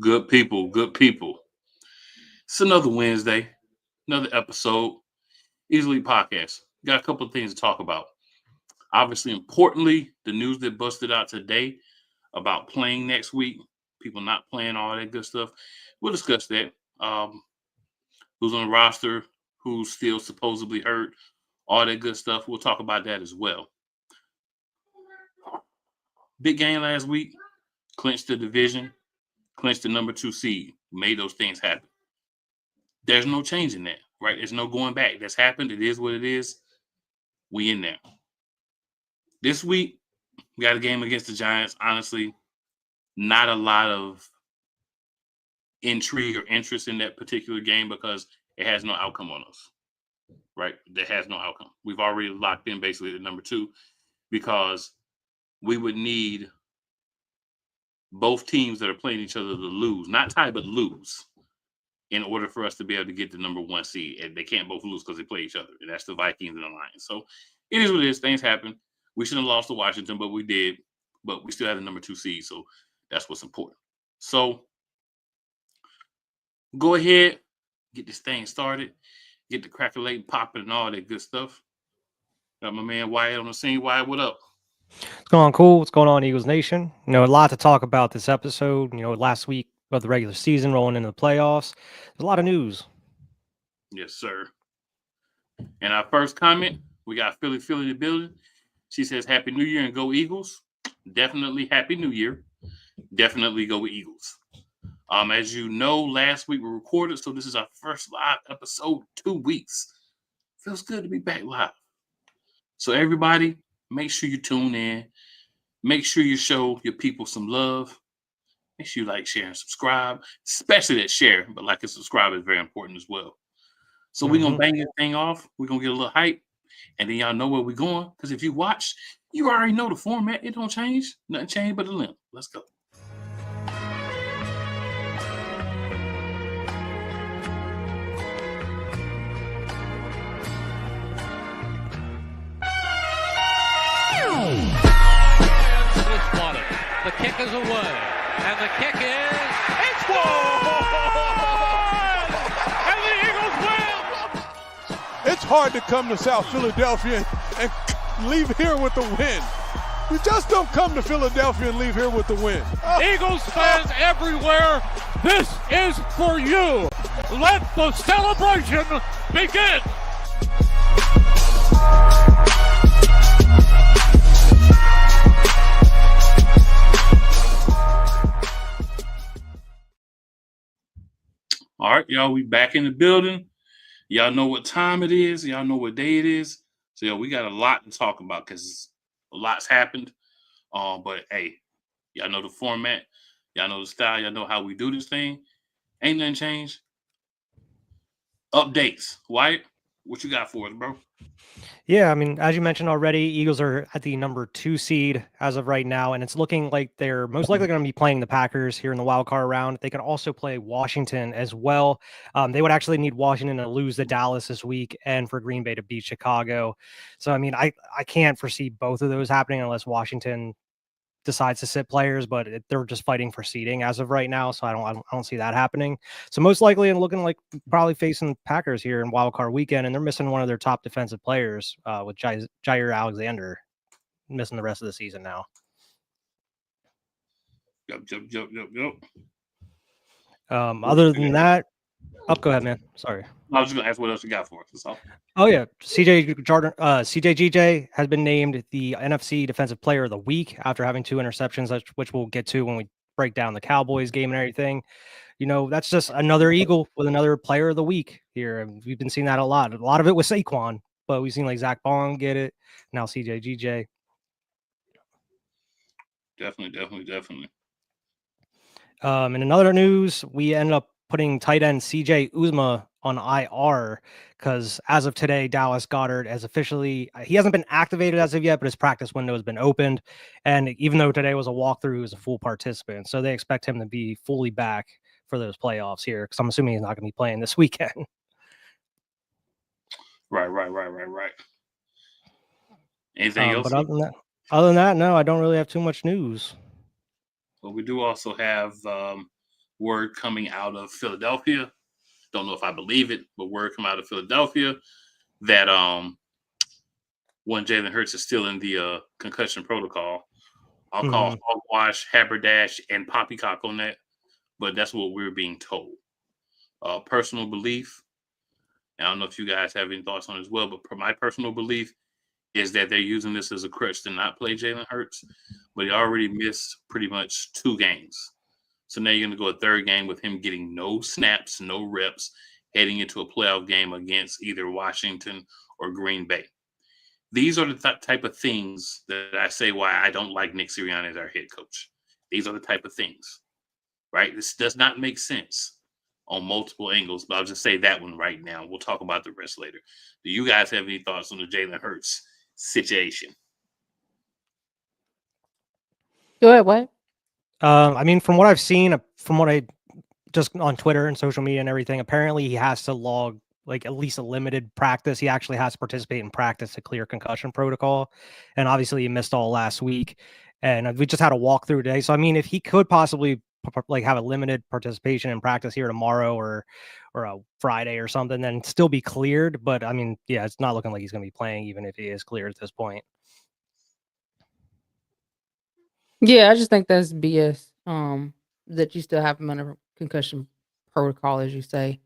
Good people, good people. It's another Wednesday, another episode. Easily podcast. Got a couple of things to talk about. Obviously, importantly, the news that busted out today about playing next week, people not playing, all that good stuff. We'll discuss that. Who's on the roster, who's still supposedly hurt, all that good stuff. We'll talk about that as well. Big game last week, clinched the division, clinched the number 2 seed, made those things happen. There's no changing that, right? There's no going back. That's happened. It is what it is. We in there. This week, we got a game against the Giants. Honestly, not a lot of intrigue or interest in that particular game because it has no outcome on us, right? That has no outcome. We've already locked in basically the number 2 because we would need both teams that are playing each other to lose, not tie, but lose, in order for us to be able to get the number 1 seed. And they can't both lose because they play each other. And that's the Vikings and the Lions. So it is what it is. Things happen. We shouldn't have lost to Washington, but we did. But we still had the number 2 seed. So that's what's important. So go ahead, get this thing started, get the crackling, popping, and all that good stuff. Got my man Wyatt on the scene. Wyatt, what up? What's going on, Cool? What's going on, Eagles Nation? A lot to talk about this episode. Last week of the regular season rolling into the playoffs. There's a lot of news. Yes, sir. And our first comment, we got Philly in the building. She says, Happy New Year and go Eagles. Definitely Happy New Year. Definitely go Eagles. As you know, last week we recorded, so this is our first live episode in 2 weeks. Feels good to be back live. So everybody, make sure you tune in. Make sure you show your people some love. Make sure you like, share, and subscribe. Especially that share, but like and subscribe is very important as well. So we're going to bang this thing off. We're going to get a little hype. And then y'all know where we're going. Because if you watch, you already know the format. It don't change. Nothing changed but the limp. Let's go. The kick is away, and the kick is, it's good! And the Eagles win! It's hard to come to South Philadelphia and leave here with the win. You just don't come to Philadelphia and leave here with the win. Eagles fans everywhere, this is for you. Let the celebration begin! All right, y'all, we back in the building. Y'all know what time it is. Y'all know what day it is. So, we got a lot to talk about because a lot's happened. But, hey, y'all know the format. Y'all know the style. Y'all know how we do this thing. Ain't nothing changed. Updates. Wyatt, what you got for us, bro? Yeah, as you mentioned already, Eagles are at the number 2 seed as of right now, and it's looking like they're most likely going to be playing the Packers here in the wild card round. They could also play Washington as well. They would actually need Washington to lose to Dallas this week and for Green Bay to beat Chicago. So, I can't foresee both of those happening unless Washington decides to sit players, but they're just fighting for seeding as of right now, so I don't see that happening. So most likely, and looking like probably facing Packers here in Wild Card Weekend, and they're missing one of their top defensive players with Jair Alexander missing the rest of the season now. Yep. Other than that, go ahead, man. Sorry. I was just gonna ask what else you got for us. That's all. Oh yeah, CJGJ has been named the NFC Defensive Player of the Week after having 2 interceptions, which we'll get to when we break down the Cowboys game and everything. That's just another Eagle with another Player of the Week here. We've been seeing that a lot. A lot of it was Saquon, but we've seen like Zach Bond get it. Now CJGJ. Definitely. In another news, we ended up putting tight end CJ Uzomah on IR because as of today, Dallas Goedert has officially, he hasn't been activated as of yet, but his practice window has been opened. And even though today was a walkthrough, he was a full participant. So they expect him to be fully back for those playoffs here because I'm assuming he's not going to be playing this weekend. Right. Anything else? But other than that, no, I don't really have too much news. But we do also have word coming out of Philadelphia. Don't know if I believe it, but word come out of Philadelphia that one Jalen Hurts is still in the concussion protocol. I'll call hogwash, haberdash, and poppycock on that, but that's what we're being told. Personal belief. I don't know if you guys have any thoughts on it as well, but my personal belief is that they're using this as a crutch to not play Jalen Hurts, but he already missed pretty much 2 games. So now you're going to go a third game with him getting no snaps, no reps, heading into a playoff game against either Washington or Green Bay. These are the type of things that I say why I don't like Nick Sirianni as our head coach. These are the type of things, right? This does not make sense on multiple angles, but I'll just say that one right now. We'll talk about the rest later. Do you guys have any thoughts on the Jalen Hurts situation? Go ahead, what? I mean, from what I've seen, from what I just on Twitter and social media and everything, apparently he has to log like at least a limited practice. He actually has to participate in practice to clear concussion protocol. And obviously he missed all last week. And we just had a walkthrough today. So, I mean, if he could possibly like have a limited participation in practice here tomorrow or a Friday or something, then still be cleared. But I mean, yeah, it's not looking like he's going to be playing, even if he is cleared at this point. Yeah, I just think that's BS. That you still have him under concussion protocol, as you say.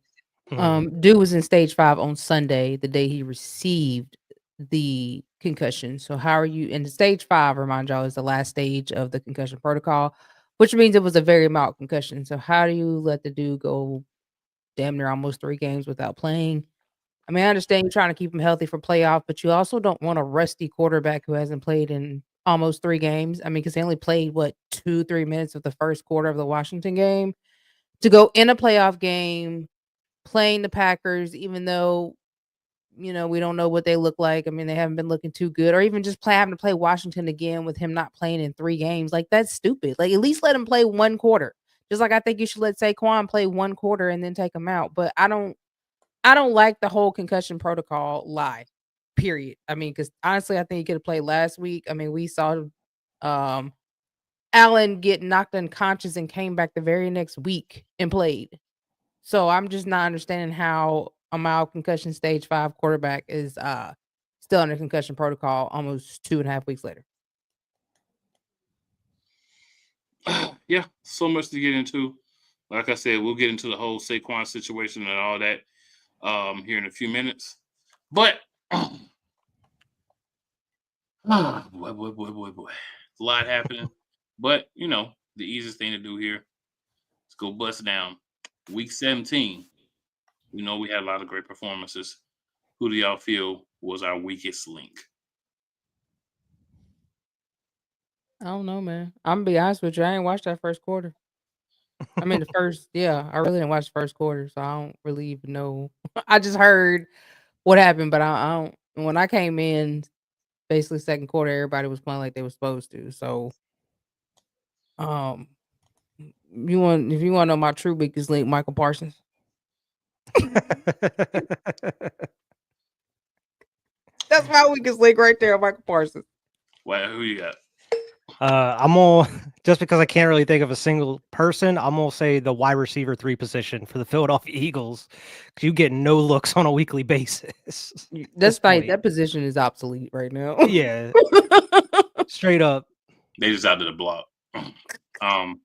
Dude was in stage 5 on Sunday, the day he received the concussion. So how are you in stage 5? Remind y'all, is the last stage of the concussion protocol, which means it was a very mild concussion. So how do you let the dude go damn near almost 3 games without playing? I mean, I understand you're trying to keep him healthy for playoff, but you also don't want a rusty quarterback who hasn't played in almost 3 games. I mean, because they only played 2-3 minutes of the first quarter of the Washington game to go in a playoff game playing the Packers, even though we don't know what they look like. I mean, they haven't been looking too good, or even just having to play Washington again with him not playing in 3 games. Like, that's stupid. Like, at least let him play 1 quarter. Just like I think you should let Saquan play 1 quarter and then take him out. But I don't like the whole concussion protocol lie, period. I mean, because honestly, I think he could have played last week. I mean, we saw Allen get knocked unconscious and came back the very next week and played. So I'm just not understanding how a mild concussion stage 5 quarterback is still under concussion protocol almost 2.5 weeks later. Yeah, so much to get into. Like I said, we'll get into the whole Saquon situation and all that here in a few minutes. But boy. It's a lot happening. But, the easiest thing to do here is go bust down. Week 17, we know we had a lot of great performances. Who do y'all feel was our weakest link? I don't know, man. I'm gonna be honest with you. I ain't watched that first quarter. I mean, I really didn't watch the first quarter, so I don't really even know. I just heard what happened, but I don't. When I came in, basically second quarter, everybody was playing like they were supposed to. So, if you want to know my true weakest link, Michael Parsons. That's my weakest link right there, Michael Parsons. Well, who you got? I'm all just because I can't really think of a single person. I'm gonna say the wide receiver 3 position for the Philadelphia Eagles. You get no looks on a weekly basis. That's right. That position is obsolete right now. Yeah, straight up. They just out of the block. I'm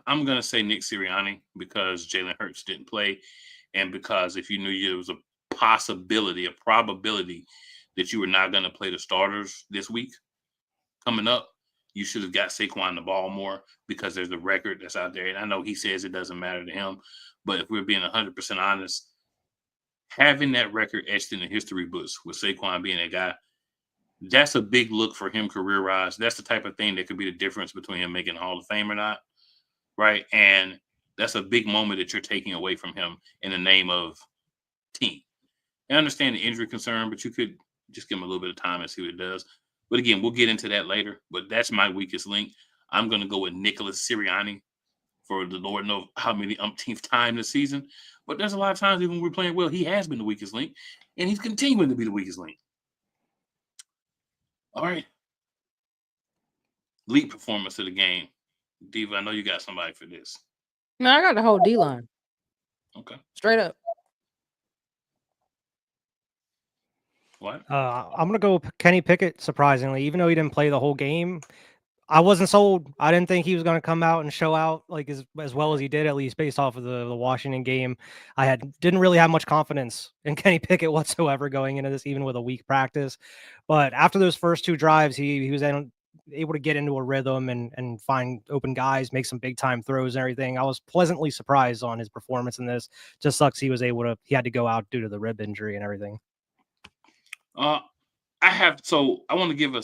gonna say Nick Sirianni because Jalen Hurts didn't play, and because if you knew there was a probability that you were not gonna play the starters this week coming up, you should have got Saquon the ball more because there's a record that's out there. And I know he says it doesn't matter to him, but if we're being 100% honest, having that record etched in the history books with Saquon being a guy, that's a big look for him career-wise. That's the type of thing that could be the difference between him making Hall of Fame or not, right? And that's a big moment that you're taking away from him in the name of team. I understand the injury concern, but you could just give him a little bit of time and see what it does. But again, we'll get into that later. But that's my weakest link. I'm going to go with Nicholas Sirianni for the Lord knows how many umpteenth time this season. But there's a lot of times even when we're playing well, he has been the weakest link, and he's continuing to be the weakest link. All right. Elite performance of the game. Diva, I know you got somebody for this. No, I got the whole D line. Okay. Straight up. What? I'm gonna go Kenny Pickett. Surprisingly, even though he didn't play the whole game, I wasn't sold. I didn't think he was gonna come out and show out like as well as he did, at least based off of the Washington game. Didn't really have much confidence in Kenny Pickett whatsoever going into this, even with a weak practice. But after those first 2 drives, he was able to get into a rhythm and find open guys, make some big time throws and everything. I was pleasantly surprised on his performance in this. Just sucks he had to go out due to the rib injury and everything. I want to give a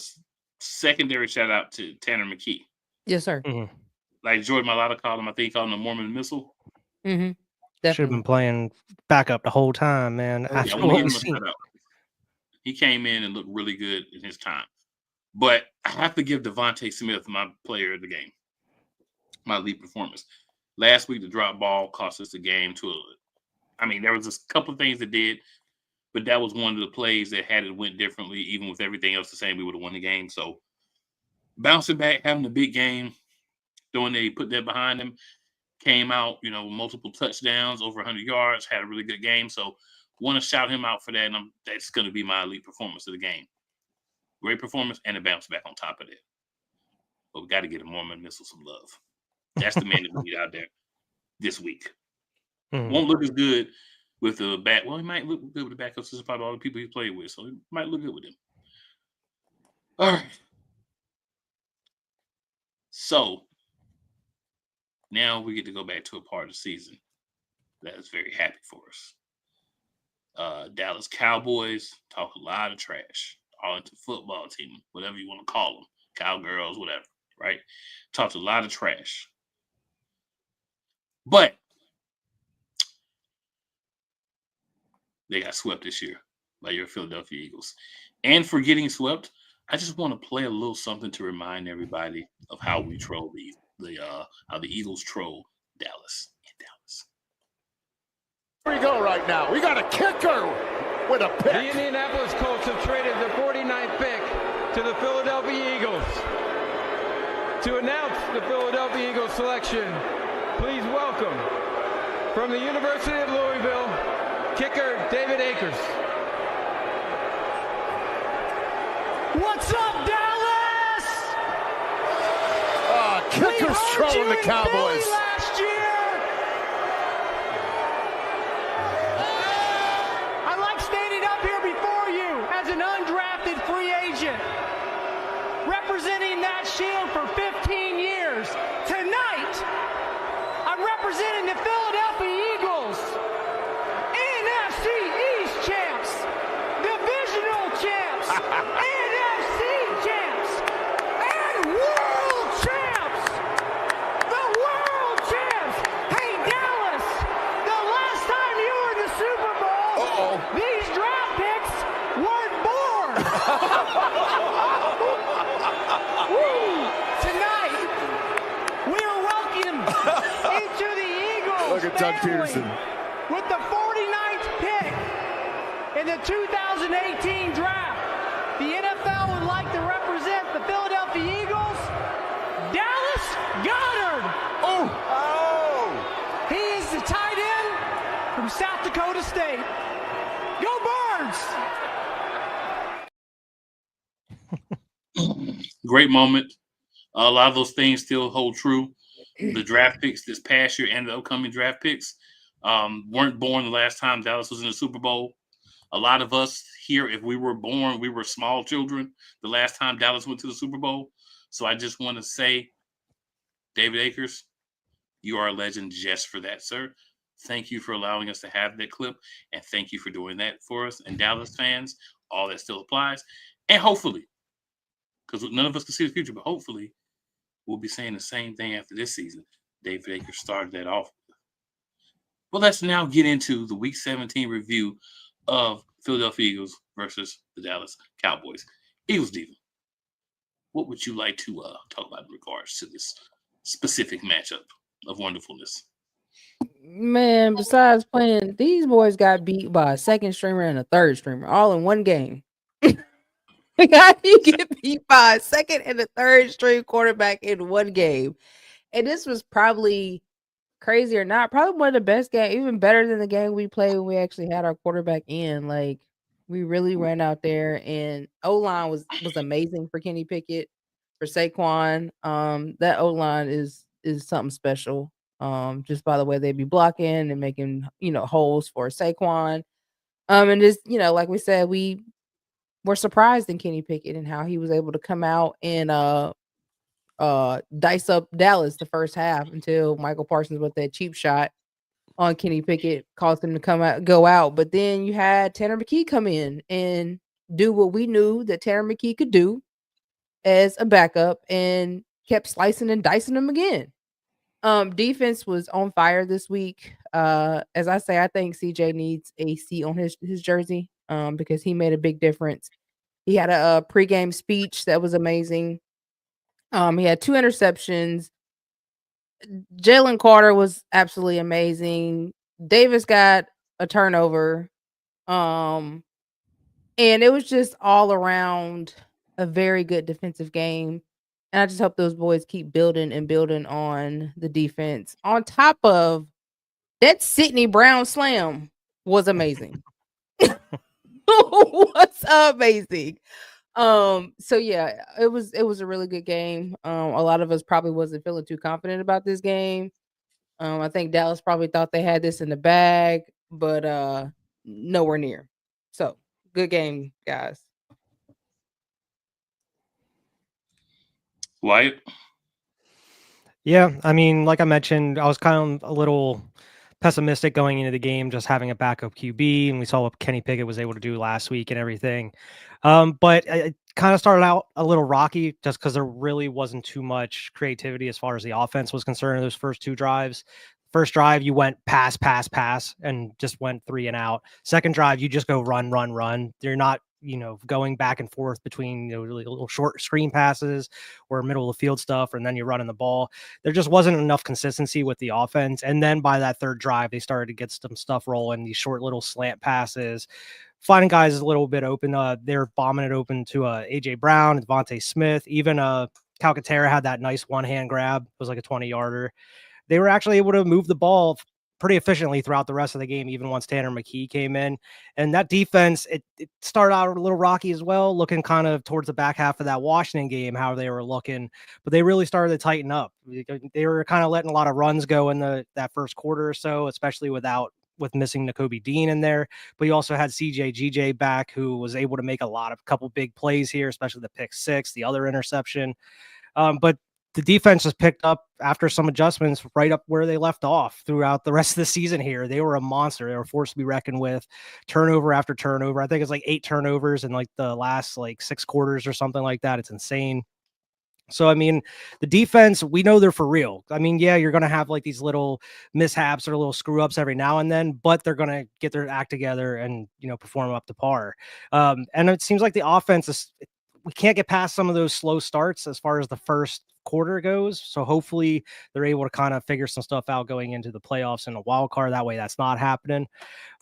secondary shout out to Tanner McKee. Yes, sir. Mm-hmm. Like Jordan Mailata called him, I think he called him the Mormon Missile. Mm-hmm. Should have been playing backup the whole time, man. Yeah, I want to give him a shout out. He came in and looked really good in his time. But I have to give Devontae Smith my player of the game, my elite performance. Last week, the drop ball cost us the game. There was a couple of things that did, but that was one of the plays that had it went differently, even with everything else the same, we would have won the game. So bouncing back, having a big game, he put that behind him, came out, multiple touchdowns, over 100 yards, had a really good game. So want to shout him out for that, and that's going to be my elite performance of the game. Great performance and a bounce back on top of that. But we got to get a Mormon Missile some love. That's the man that we need out there this week. Mm-hmm. Won't look as good with the back. Well, he might look good with the backups. This is probably all the people he's played with, so he might look good with him. All right. So now we get to go back to a part of the season that is very happy for us. Dallas Cowboys talk a lot of trash. All into football team, whatever you want to call them, cowgirls, whatever, right? Talked a lot of trash. But they got swept this year by your Philadelphia Eagles. And for getting swept, I just want to play a little something to remind everybody of how we troll how the Eagles troll Dallas in Dallas. Here we go right now. We got a kicker with a pick. The Indianapolis Colts have traded the 49th pick to the Philadelphia Eagles. To announce the Philadelphia Eagles selection, please welcome from the University of Louisville, kicker David Akers. What's up, Dallas? Kicker's trolling the Cowboys. Last year. I like standing up here before you as an undrafted free agent, representing that shield for 15 years. Tonight, I'm representing the Philadelphia Eagles, NFC East champs, divisional champs, NFC champs, and world champs. The world champs. Hey, Dallas, the last time you were in the Super Bowl, these draft picks weren't born. Tonight, we are welcome into the Eagles Look at Doug family Peterson. with the 49th pick in the 2018 draft. The NFL would like to represent the Philadelphia Eagles, Dallas Goedert. He is the tight end from South Dakota State. Go Birds! Great moment. A lot of those things still hold true. The draft picks this past year and the upcoming draft picks weren't born the last time Dallas was in the Super Bowl. A lot of us here, if we were born, we were small children the last time Dallas went to the Super Bowl. So I just want to say, David Akers, you are a legend just for that, sir. Thank you for allowing us to have that clip, and thank you for doing that for us. And Dallas fans, all that still applies. And hopefully, because none of us can see the future, but hopefully we'll be saying the same thing after this season. David Akers started that off. Well, let's now get into the Week 17 review of Philadelphia Eagles versus the Dallas Cowboys. Eagles Diva, what would you like to talk about in regards to this specific matchup of wonderfulness? Man, besides playing, these boys got beat by a second streamer and a third streamer all in one game. How do you get beat by a second and a third string quarterback in one game? And this was probably crazy or not, probably one of the best games, even better than the game we played when we actually had our quarterback in. Like, we really ran out there, and O-line was amazing for Kenny Pickett, for Saquon. That O-line is something special. Just by the way they be blocking and making, holes for Saquon. And just, like we said, we were surprised in Kenny Pickett and how he was able to come out and dice up Dallas the first half until Michael Parsons with that cheap shot on Kenny Pickett caused him to go out. But then you had Tanner McKee come in and do what we knew that Tanner McKee could do as a backup and kept slicing and dicing him again. Defense was on fire this week. As I say, I think CJ needs a C on his jersey because he made a big difference. He had a pregame speech that was amazing. He had 2 interceptions. Jalen Carter was absolutely amazing. Davis got a turnover. And it was just all around a very good defensive game. And I just hope those boys keep building and building on the defense. On top of that, Sidney Brown slam was amazing. Was amazing. So yeah, it was a really good game. A lot of us probably wasn't feeling too confident about this game. I think Dallas probably thought they had this in the bag, but nowhere near. So good game, guys. Wyatt? Yeah, I mean, like I mentioned, I was kind of a little pessimistic going into the game, just having a backup QB, and we saw what Kenny Pickett was able to do last week and everything. But it kind of started out a little rocky just because there really wasn't too much creativity as far as the offense was concerned in those first 2 drives. First drive, you went pass, and just went 3 and out. Second drive, you just go run, run, run. You're not, going back and forth between, really little short screen passes or middle of the field stuff, and then you're running the ball. There just wasn't enough consistency with the offense. And then by that third drive, they started to get some stuff rolling, these short little slant passes, finding guys a little bit open. They're bombing it open to AJ Brown, Devontae Smith, even Calcaterra had that nice one-hand grab. It was like a 20-yarder. They were actually able to move the ball pretty efficiently throughout the rest of the game, even once Tanner McKee came in. And that defense, it started out a little rocky as well, looking kind of towards the back half of that Washington game, how they were looking, but they really started to tighten up. They were kind of letting a lot of runs go in that first quarter or so, especially with missing Nakobe Dean in there. But you also had GJ back, who was able to make a couple big plays here, especially the pick 6, the other interception. But the defense just picked up after some adjustments right up where they left off throughout the rest of the season here. They were a monster. They were forced to be reckoned with, turnover after turnover. I think it's like 8 turnovers in like the last 6 quarters or something like that. It's insane. So, I mean, the defense, we know they're for real. I mean, yeah, you're going to have these little mishaps or little screw ups every now and then, but they're going to get their act together and, perform up to par. And it seems like the offense we can't get past some of those slow starts as far as the first quarter goes. So hopefully they're able to kind of figure some stuff out going into the playoffs and a wild card. That way that's not happening.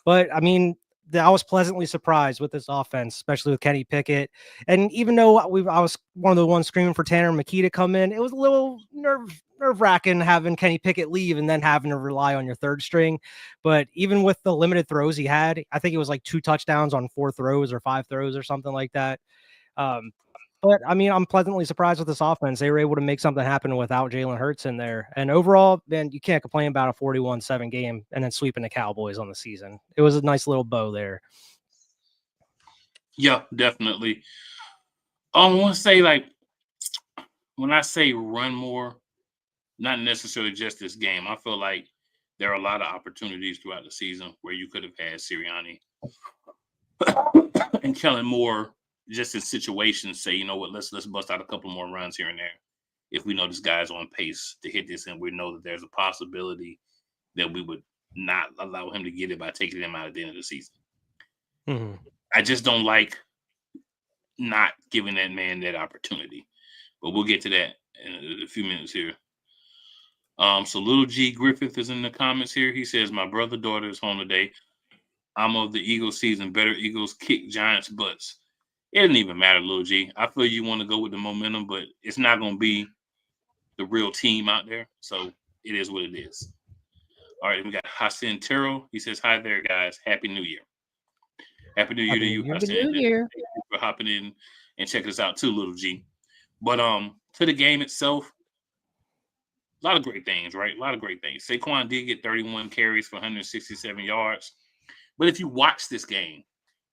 But I mean, I was pleasantly surprised with this offense, especially with Kenny Pickett. And even though I was one of the ones screaming for Tanner McKee to come in, it was a little nerve-wracking having Kenny Pickett leave and then having to rely on your third string. But even with the limited throws he had, I think it was 2 touchdowns on 4 throws or 5 throws or something like that. But I mean, I'm pleasantly surprised with this offense. They were able to make something happen without Jalen Hurts in there. And overall, man, you can't complain about a 41-7 game and then sweeping the Cowboys on the season. It was a nice little bow there. Yeah, definitely. I want to say, when I say run more, not necessarily just this game. I feel like there are a lot of opportunities throughout the season where you could have had Sirianni and Kellen Moore just in situations say, you know what, let's bust out a couple more runs here and there if we know this guy's on pace to hit this and we know that there's a possibility that we would not allow him to get it by taking him out at the end of the season. Mm-hmm. I just don't like not giving that man that opportunity. But we'll get to that in a few minutes here. So Little G Griffith is in the comments here. He says, my brother daughter is home today. I'm of the Eagles season. Better Eagles kick Giants butts. It doesn't even matter, Lil G. I feel you want to go with the momentum, but it's not going to be the real team out there. So it is what it is. All right, we got Hassan Terrell. He says, "Hi there, guys. Happy New Year." Happy New Year to you, Happy Hassan. New Year. Thank you for hopping in and checking us out too, Little G. But to the game itself, a lot of great things, right? A lot of great things. Saquon did get 31 carries for 167 yards. But if you watch this game,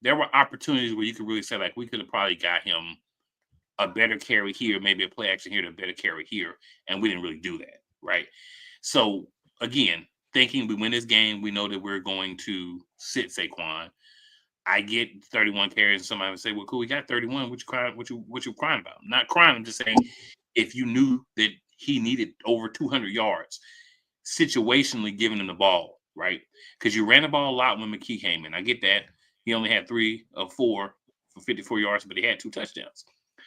there were opportunities where you could really say, like, we could have probably got him a better carry here, maybe a play action here, a better carry here, and we didn't really do that, right? So, again, thinking we win this game, we know that we're going to sit Saquon. I get 31 carries, and somebody would say, "Well, cool, we got 31. What you crying? What you crying about?" I'm not crying. I'm just saying, if you knew that he needed over 200 yards, situationally giving him the ball, right? Because you ran the ball a lot when McKee came in. I get that. He only had 3 of 4 for 54 yards, but he had 2 touchdowns.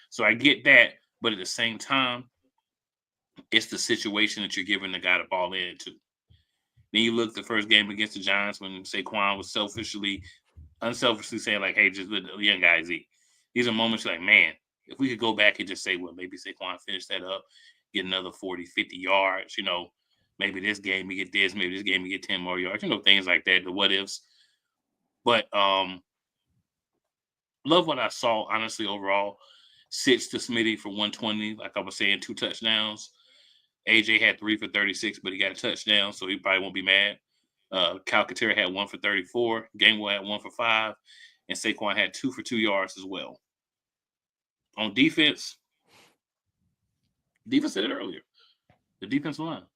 So I get that. But at the same time, it's the situation that you're giving the guy the ball into. Then you look at the first game against the Giants when Saquon was unselfishly saying, like, hey, just let the young guys eat. These are moments like, man, if we could go back and just say, well, maybe Saquon finish that up, get another 40, 50 yards, maybe this game we get this, maybe this game we get 10 more yards, things like that, the what ifs. But love what I saw, honestly, overall. 6 to Smitty for 120, like I was saying, 2 touchdowns. AJ had 3 for 36, but he got a touchdown, so he probably won't be mad. Calcaterra had 1 for 34. Gainwell had 1 for 5. And Saquon had 2 for 2 yards as well. On defense said it earlier. The defensive line.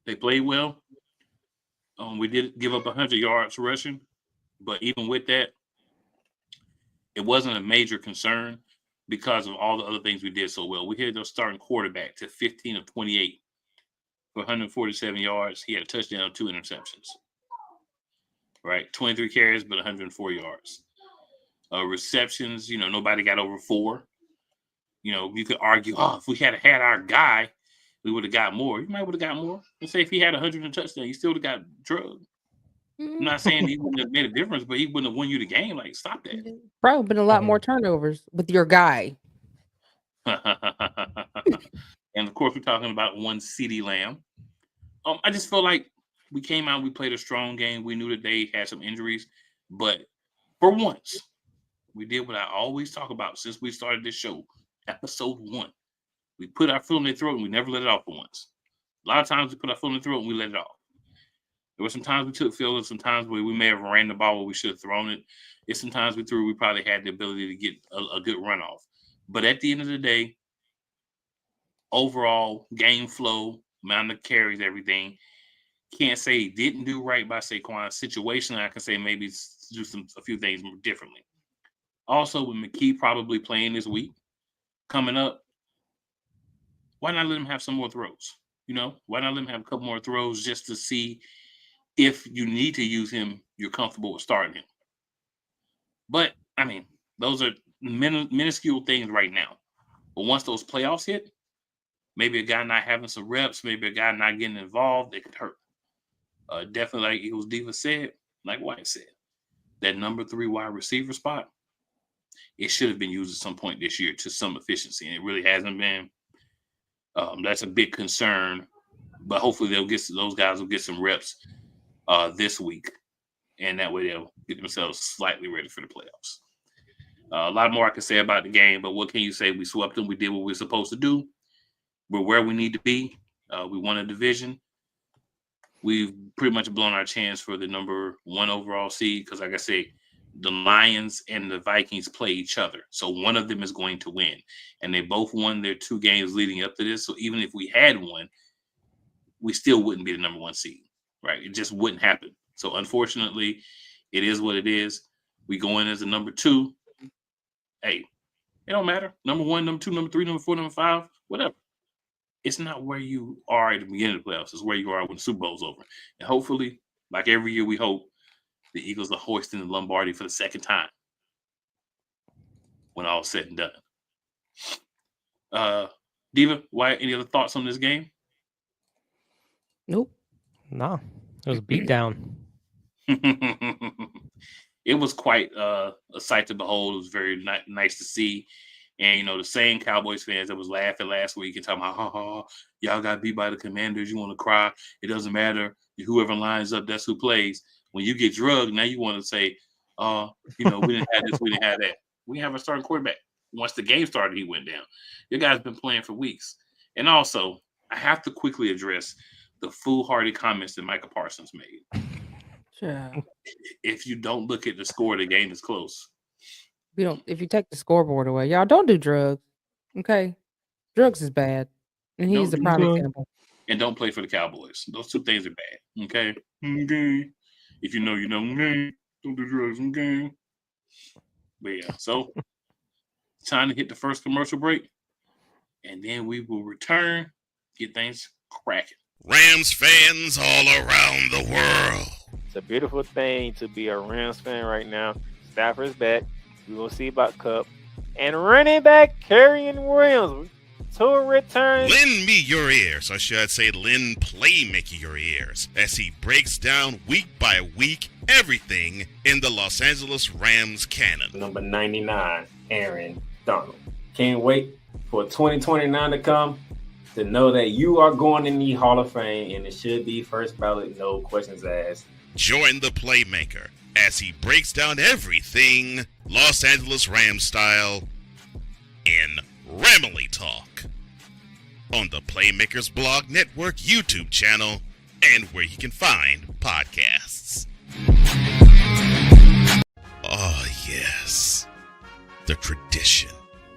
They played well. We did give up 100 yards rushing, but even with that, it wasn't a major concern because of all the other things we did so well. We hit their starting quarterback to 15 of 28 for 147 yards. He had a touchdown, 2 interceptions. Right, 23 carries, but 104 yards. Receptions, nobody got over 4. You could argue, if we had our guy, we would have got more. You might would have got more. Let's say if he had 100 and touchdown, he still would have got drugged. I'm not saying he wouldn't have made a difference, but he wouldn't have won you the game. Like, stop that. Probably been a lot more turnovers with your guy. And of course, we're talking about one CeeDee Lamb. I just feel like we came out, we played a strong game. We knew that they had some injuries, but for once, we did what I always talk about since we started this show, episode 1. We put our foot in their throat and we never let it off for once. A lot of times we put our foot in their throat and we let it off. There were some times we took field and some times where we may have ran the ball where we should have thrown it. It's sometimes we probably had the ability to get a good runoff. But at the end of the day, overall game flow, amount of carries, everything, can't say he didn't do right by Saquon. Situationally, I can say maybe do a few things differently. Also, with McKee probably playing this week, coming up, why not let him have some more throws? Why not let him have a couple more throws just to see if you need to use him, you're comfortable with starting him. But, those are minuscule things right now. But once those playoffs hit, maybe a guy not having some reps, maybe a guy not getting involved, it could hurt. Definitely, like Eagles Diva said, like White said, that number 3 wide receiver spot, it should have been used at some point this year to some efficiency, and it really hasn't been. That's a big concern, but hopefully those guys will get some reps this week, and that way they'll get themselves slightly ready for the playoffs. A lot more I can say about the game, but what can you say? We swept them. We did what we were supposed to do. We're where we need to be. We won a division. We've pretty much blown our chance for the number 1 overall seed because, like I say, the Lions and the Vikings play each other. So one of them is going to win. And they both won their 2 games leading up to this. So even if we had won, we still wouldn't be the number 1 seed, right? It just wouldn't happen. So unfortunately, it is what it is. We go in as a number 2. Hey, it don't matter. Number 1, number 2, number 3, number 4, number 5, whatever. It's not where you are at the beginning of the playoffs. It's where you are when the Super Bowl's over. And hopefully, like every year, we hope the Eagles are hoisting the Lombardi for the second time when all's said and done. Diva, any other thoughts on this game? Nope. No, it was a beatdown. it was quite a sight to behold. It was very nice to see. And, you know, the same Cowboys fans that was laughing last week and talking about, y'all got beat by the Commanders. You want to cry. It doesn't matter. Whoever lines up, that's who plays. When you get drugged, now you want to say, you know, we didn't have this, we didn't have that. We have a starting quarterback. Once the game started, he went down. Your guys been playing for weeks. And also, I have to quickly address the foolhardy comments that Micah Parsons made. Sure. If you don't look at the score, the game is close. If you take the scoreboard away, y'all don't do drugs. Okay. Drugs is bad. And he's the prime example. And don't play for the Cowboys. Those two things are bad. Okay. Okay. If you know, you know. Okay. Don't do drugs. Okay. But yeah, so time to hit the first commercial break. And then we will return, get things cracking. Rams fans all around the world. It's a beautiful thing to be a Rams fan right now. Stafford's back. We're going to see about Cup. And running back Kyren Williams to return. Lend me your ears, or should I say lend Playmaker your ears, as he breaks down week by week everything in the Los Angeles Rams canon. Number 99, Aaron Donald. Can't wait for 2029 to come to know that you are going in the Hall of Fame, and it should be first ballot, no questions asked. Join the Playmaker as he breaks down everything Los Angeles Rams style in Ramily Talk on the Playmakers Blog Network YouTube channel and where you can find podcasts. Oh, yes. The tradition,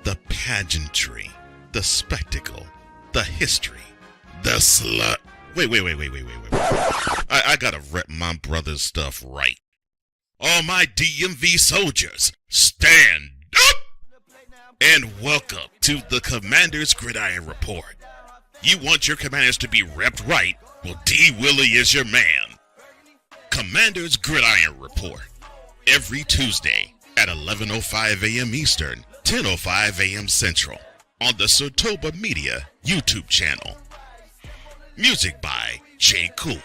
the pageantry, the spectacle, the history, the slut. Wait. I gotta rep my brother's stuff right. All my DMV soldiers, stand up! And welcome to the Commander's Gridiron Report. You want your Commanders to be repped right? Well, D. Willie is your man. Commander's Gridiron Report. Every Tuesday at 11:05 a.m. Eastern, 10:05 a.m. Central on the Sotoba Media YouTube channel. Music by J. Cool.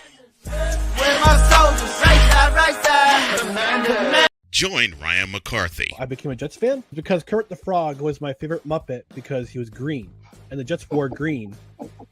Join Ryan McCarthy. I became a Jets fan because Kermit the Frog was my favorite Muppet because he was green, and the Jets wore green.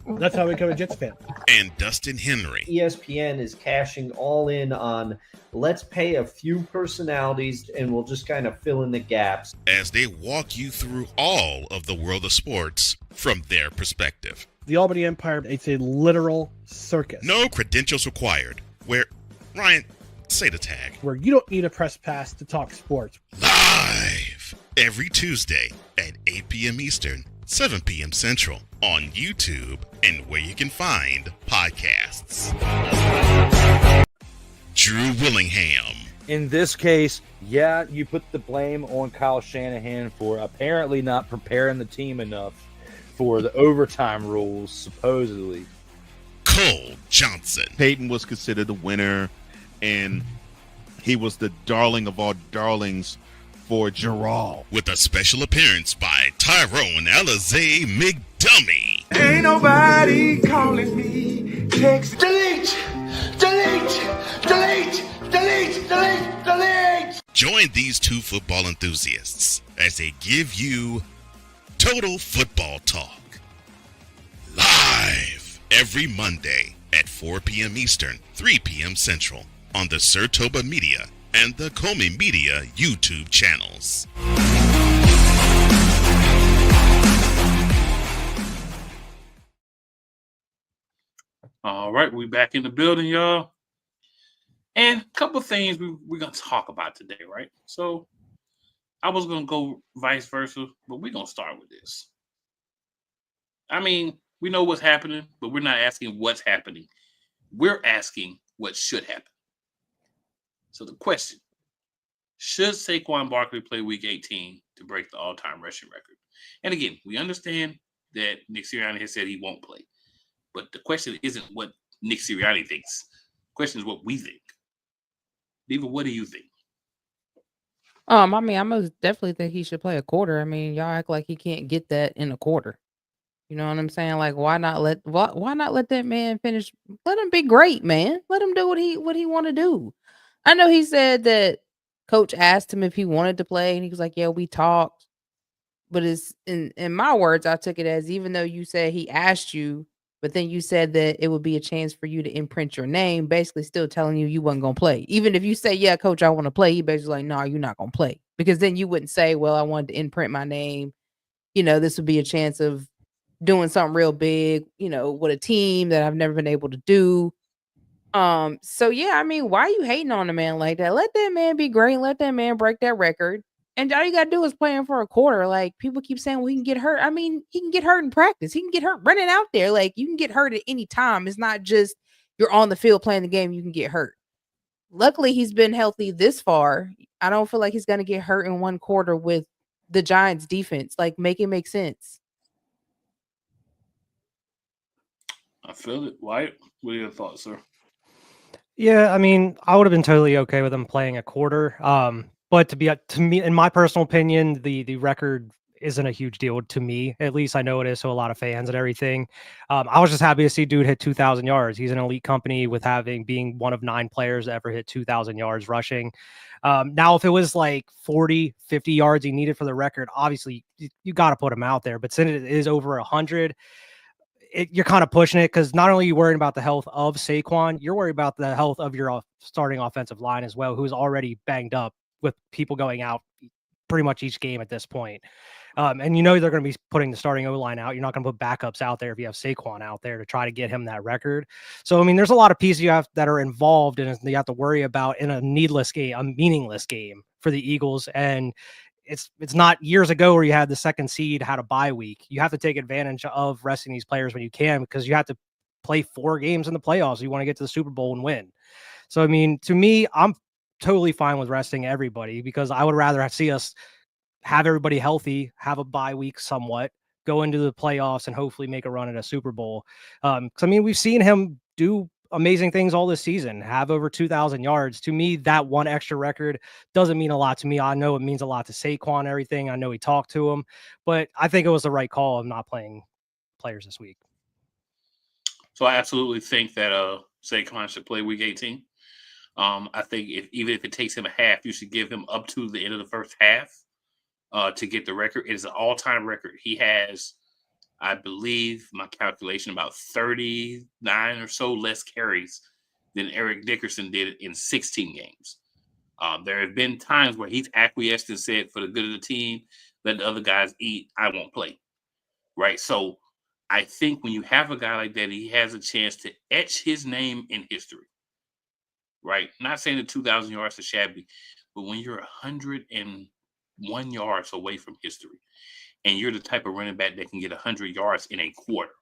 That's how I became a Jets fan. And Dustin Henry. ESPN is cashing all in on let's pay a few personalities and we'll just kind of fill in the gaps. As they walk you through all of the world of sports from their perspective. The Albany Empire, it's a literal circus. No credentials required. Where, Ryan, say the tag. Where you don't need a press pass to talk sports. Live every Tuesday at 8 p.m. Eastern, 7 p.m. Central on YouTube and where you can find podcasts. Drew Willingham. In this case, yeah, you put the blame on Kyle Shanahan for apparently not preparing the team enough for the overtime rules, supposedly. Cole Johnson. Peyton was considered the winner, and he was the darling of all darlings for Gerald. With a special appearance by Tyrone Alizé McDummy. Ain't nobody calling me. Text delete. Join these two football enthusiasts as they give you Total Football Talk. Live every Monday at 4 p.m. Eastern, 3 p.m. Central on the Surtoba Media and the Comey Media YouTube channels. All right, we back in the building, y'all. And a couple of things we're going to talk about today, right? So I was going to go vice versa, but we're going to start with this. I mean, we know what's happening, but we're not asking what's happening. We're asking what should happen. So the question, should Saquon Barkley play Week 18 to break the all-time rushing record? And again, we understand that Nick Sirianni has said he won't play. But the question isn't what Nick Sirianni thinks. The question is what we think. Diva, what do you think? I mean, I most definitely think he should play a quarter. I mean, y'all act like he can't get that in a quarter. You know what I'm saying? Like, why not let that man finish? Let him be great, man. Let him do what he want to do. I know he said that coach asked him if he wanted to play, and he was like, "Yeah, we talked." But it's in my words, I took it as even though you said he asked you, but then you said that it would be a chance for you to imprint your name, basically still telling you wasn't gonna play. Even if you say, "Yeah, coach, I want to play," he basically like, "No, you're not gonna play," because then you wouldn't say, "Well, I wanted to imprint my name. This would be a chance of doing something real big, with a team that I've never been able to do." So yeah, I mean, why are you hating on a man like that? Let that man be great. Let that man break that record. And all you gotta do is play him for a quarter. Like people keep saying, well, he can get hurt. I mean, he can get hurt in practice. He can get hurt running out there. Like you can get hurt at any time. It's not just you're on the field playing the game, you can get hurt. Luckily, he's been healthy this far. I don't feel like he's gonna get hurt in one quarter with the Giants defense. Like make it make sense. I feel it. Wyatt, what are your thoughts, sir? Yeah, I mean, I would have been totally okay with him playing a quarter. But to me, in my personal opinion, the record isn't a huge deal to me. At least I know it is to a lot of fans and everything. I was just happy to see dude hit 2,000 yards. He's an elite company with being one of 9 players to ever hit 2,000 yards rushing. Now, if it was like 40, 50 yards he needed for the record, obviously you got to put him out there. But since it is over 100, you're kind of pushing it because not only are you worrying about the health of Saquon, you're worried about the health of your starting offensive line as well, who's already banged up with people going out pretty much each game at this point. And they're going to be putting the starting O-line out. You're not going to put backups out there if you have Saquon out there to try to get him that record. So, I mean, there's a lot of pieces that are involved and you have to worry about in a needless game, a meaningless game for the Eagles. And it's not years ago where you had the second seed had a bye week. You have to take advantage of resting these players when you can because you have to play 4 games in the playoffs. You want to get to the Super Bowl and win. So, I mean, to me, I'm totally fine with resting everybody because I would rather see us have everybody healthy, have a bye week somewhat, go into the playoffs and hopefully make a run at a Super Bowl. I mean, we've seen him do amazing things all this season, have over 2,000 yards. To me, that one extra record doesn't mean a lot to me. I know it means a lot to Saquon and everything. I know he talked to him, but I think it was the right call of not playing players this week. So I absolutely think that Saquon should play week 18. I think even if it takes him a half, you should give him up to the end of the first half to get the record. It is an all-time record. He has, I believe, my calculation, about 39 or so less carries than Eric Dickerson did in 16 games. There have been times where he's acquiesced and said, for the good of the team, let the other guys eat, I won't play. Right? So I think when you have a guy like that, he has a chance to etch his name in history. Right? Not saying the 2,000 yards is shabby, but when you're 101 yards away from history, and you're the type of running back that can get 100 yards in a quarter,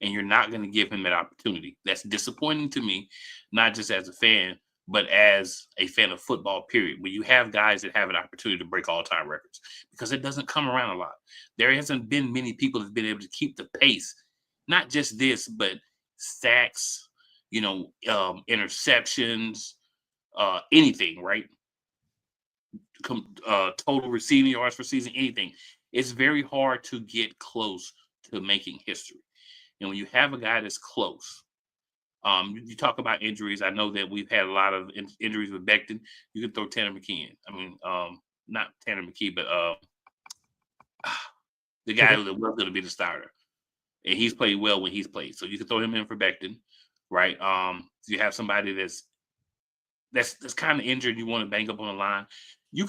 and you're not going to give him that opportunity, that's disappointing to me, not just as a fan, but as a fan of football, period. When you have guys that have an opportunity to break all-time records, because it doesn't come around a lot. There hasn't been many people that have been able to keep the pace, not just this, but sacks, interceptions, anything, right? Total receiving yards for season, anything. It's very hard to get close to making history. And when you have a guy that's close, you talk about injuries. I know that we've had a lot of injuries with Becton. You can throw Tanner McKee in. I mean, not Tanner McKee, but the guy that was going to be the starter. And he's played well when he's played. So you can throw him in for Becton, right? You have somebody that's kind of injured. You want to bang up on the line.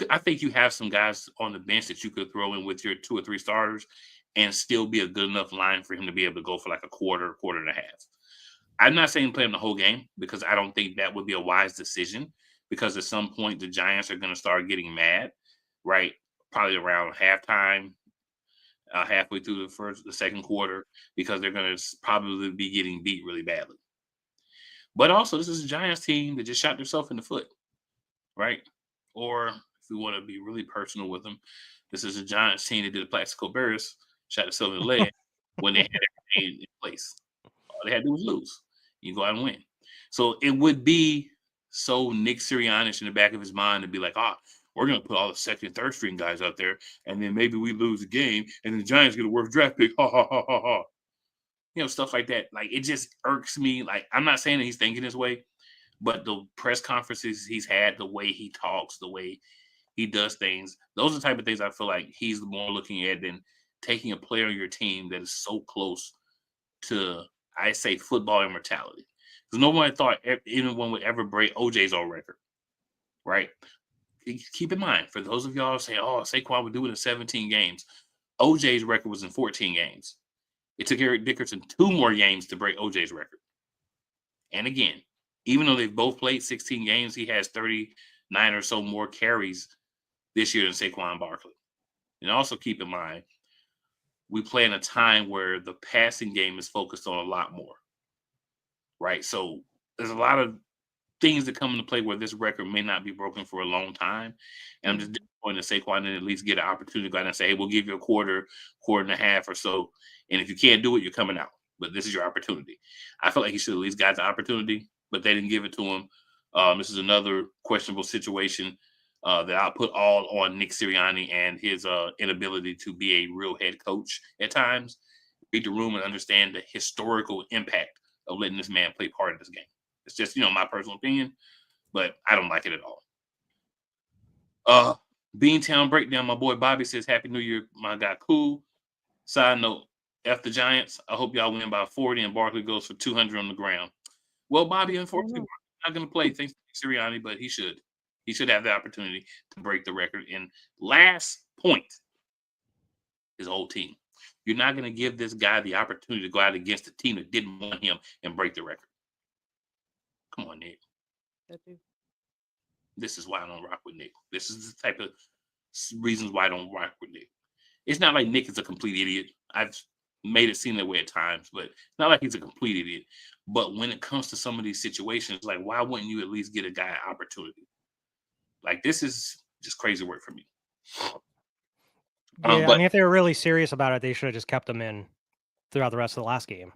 I think you have some guys on the bench that you could throw in with your 2 or 3 starters and still be a good enough line for him to be able to go for like a quarter and a half. I'm not saying play him the whole game because I don't think that would be a wise decision because at some point the Giants are going to start getting mad, right? Probably around halftime, halfway through the second quarter, because they're going to probably be getting beat really badly. But also, this is a Giants team that just shot themselves in the foot, right? Or if we want to be really personal with them, this is a Giants team that did a Plaxico Burress, shot themselves in the leg when they had everything in place. All they had to do was lose. You go out and win. So it would be so Nick Sirianni in the back of his mind to be like, we're going to put all the second and third string guys out there, and then maybe we lose the game, and then the Giants get a worse draft pick. Ha, ha, ha, ha, ha. Stuff like that. Like, it just irks me. Like, I'm not saying that he's thinking this way, But the press conferences he's had, the way he talks, the way he does things, those are the type of things I feel like he's more looking at than taking a player on your team that is so close to, I say, football immortality. Because no one thought anyone would ever break OJ's old record, right? Keep in mind, for those of y'all saying, oh, Saquon would do it in 17 games, OJ's record was in 14 games. It took Eric Dickerson 2 more games to break OJ's record. And again, even though they've both played 16 games, he has 39 or so more carries this year than Saquon Barkley. And also keep in mind, we play in a time where the passing game is focused on a lot more, right? So there's a lot of things that come into play where this record may not be broken for a long time. And I'm just disappointed that Saquon didn't at least get an opportunity to go out and say, hey, we'll give you a quarter and a half or so. And if you can't do it, you're coming out. But this is your opportunity. I feel like he should at least got the opportunity, but they didn't give it to him. This is another questionable situation that I'll put all on Nick Sirianni and his inability to be a real head coach at times. Read the room and understand the historical impact of letting this man play part of this game. It's just, my personal opinion, but I don't like it at all. Beantown Breakdown, my boy Bobby says, Happy New Year, my guy. Cool. Side note, F the Giants. I hope y'all win by 40 and Barkley goes for 200 on the ground. Well, Bobby, unfortunately, not going to play thanks to Sirianni, but he should. He should have the opportunity to break the record. And last point, his old team. You're not going to give this guy the opportunity to go out against a team that didn't want him and break the record. Come on, Nick. This is why I don't rock with Nick. This is the type of reasons why I don't rock with Nick. It's not like Nick is a complete idiot. I've made it seem that way at times, but it's not like he's a complete idiot. But when it comes to some of these situations, like, why wouldn't you at least get a guy an opportunity? Like, this is just crazy work for me. Yeah, I mean, if they were really serious about it, they should have just kept him in throughout the rest of the last game.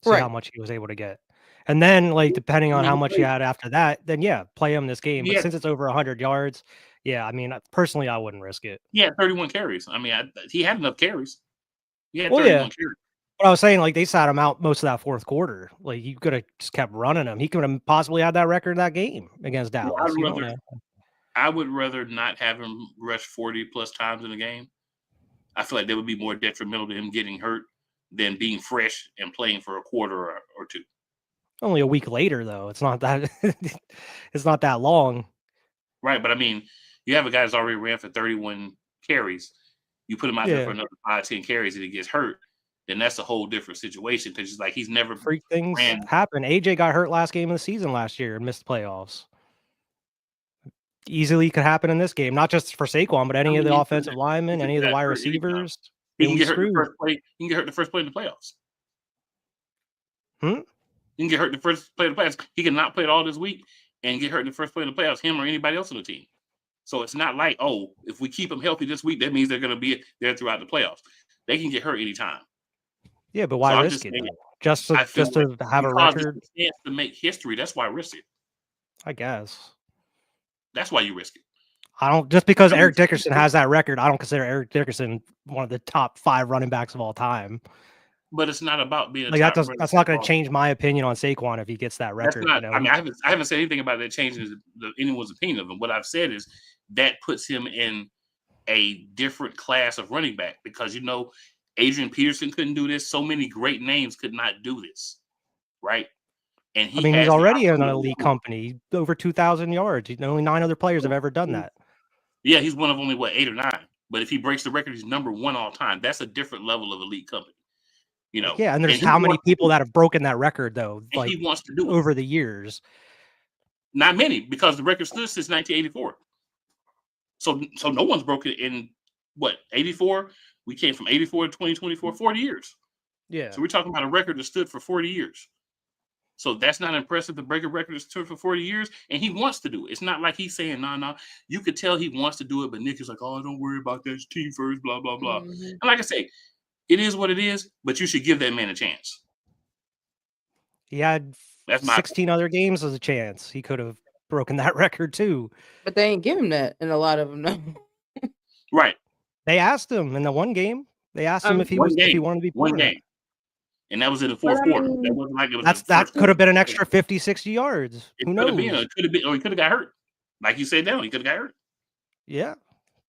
See how much he was able to get. And then, like, depending on how much he had after that, then, yeah, play him this game. But since it's over 100 yards, yeah, I mean, personally, I wouldn't risk it. Yeah, 31 carries. I mean, he had enough carries. He had 31 carries. But I was saying, like, they sat him out most of that fourth quarter. Like, you could have just kept running him. He could have possibly had that record in that game against Dallas. I would rather not have him rush 40 plus times in a game. I feel like that would be more detrimental to him getting hurt than being fresh and playing for a quarter or two. Only a week later, though. It's not that it's not that long. Right, but I mean, you have a guy that's already ran for 31 carries. You put him out there for another 5-10 carries and he gets hurt, then that's a whole different situation. Because it's like he's never freak things happen. AJ got hurt last game of the season last year and missed the playoffs. Easily could happen in this game, not just for Saquon, but any of the offensive linemen, any of the wide receivers. He can get hurt the first play. He can get hurt the first play in the playoffs. He can get hurt the first play of the playoffs. He cannot play it all this week and get hurt in the first play of the playoffs, him or anybody else on the team. So it's not like, oh, if we keep him healthy this week, that means they're going to be there throughout the playoffs. They can get hurt anytime. Yeah, but why risk it? Just to have a record? Chance to make history. That's why I risk it. I guess. That's why you risk it. I don't just because Eric Dickerson has that record. I don't consider Eric Dickerson one of the top 5 running backs of all time. But it's not about being like that's not going to change my opinion on Saquon if he gets that record. I mean, I haven't said anything about that changing anyone's opinion of him. What I've said is that puts him in a different class of running back because Adrian Peterson couldn't do this. So many great names could not do this, right? And he's already in an elite company, over 2,000 yards. Only 9 other players have ever done that. Yeah, he's one of only 8 or 9. But if he breaks the record, he's number 1 all time. That's a different level of elite company. Yeah, and there's how many people that have broken that record though? Like he wants to do it over the years. Not many, because the record stood since 1984. So no one's broken it in 84? We came from 84 to 2024, 40 years. Yeah. So we're talking about a record that stood for 40 years. So that's not impressive to break a record that stood for 40 years, and he wants to do it. It's not like he's saying, no. You could tell he wants to do it, but Nick is like, oh, don't worry about that. It's team first, blah, blah, blah. Mm-hmm. And like I say, it is what it is, but you should give that man a chance. He had 16 other games as a chance. He could have broken that record too. But they ain't give him that, and a lot of them know. Right. They asked him in the one game. They asked him if he wanted to be one game. And that was in the fourth quarter. That wasn't like it was. That could have been an extra 50, 60 yards. Who knows? It could have been, or he could have got hurt. Like you said, he could have got hurt. Yeah.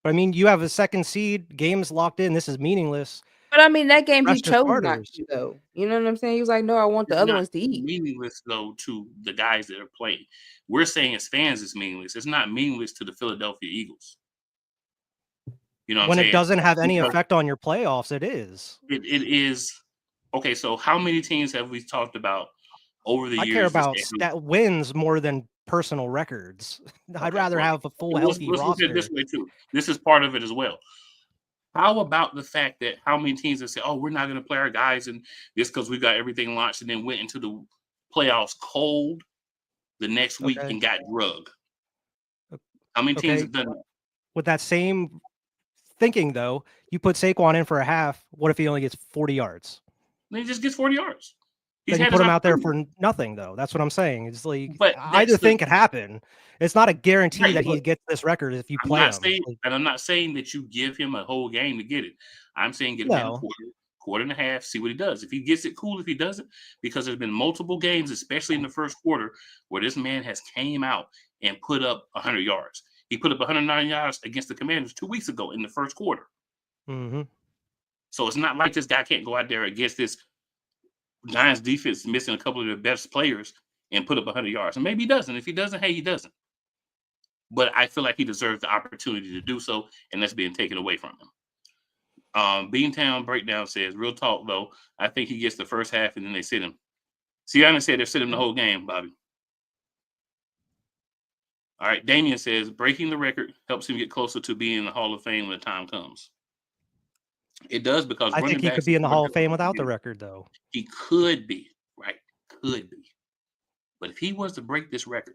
But I mean, you have a second seed, game's locked in. This is meaningless. But I mean, that game he Rest your chose not starters. to, though. You know what I'm saying? He was like, no, I want the other ones to eat. Meaningless, though, to the guys that are playing. We're saying as fans it's meaningless. It's not meaningless to the Philadelphia Eagles. You know what I'm When saying? it doesn't have any effect on your playoffs, it is. It is. Okay, so how many teams have we talked about over the years? I care about wins more than personal records. I'd rather have a full healthy roster. Look at it this way too. This is part of it as well. How about the fact that how many teams that say, "Oh, we're not going to play our guys," and just because we got everything launched, and then went into the playoffs cold the next week and got drugged? How many teams have done that? With that same thinking, though, you put Saquon in for a half. What if he only gets 40 yards? Then he just gets 40 yards. Then you put him out there for nothing, though. That's what I'm saying. It's like either thing could happen. It's not a guarantee that he gets this record if you play him. And I'm not saying that you give him a whole game to get it. I'm saying get him in a quarter and a half, see what he does. If he gets it, cool. If he doesn't, because there's been multiple games, especially in the first quarter, where this man has came out and put up 100 yards. He put up 109 yards against the Commanders 2 weeks ago in the first quarter. Mm-hmm. So it's not like this guy can't go out there against this Giants defense missing a couple of their best players and put up 100 yards. And maybe he doesn't. If he doesn't, hey, he doesn't. But I feel like he deserves the opportunity to do so, and that's being taken away from him. Beantown Breakdown says, real talk, though, I think he gets the first half and then they sit him. Sienna said they're sitting him the whole game, Bobby. All right, Damian says, breaking the record helps him get closer to being in the Hall of Fame when the time comes. It does, because I think he could be in the Hall of Fame without the record, though. He could be, right? Could be. But if he was to break this record,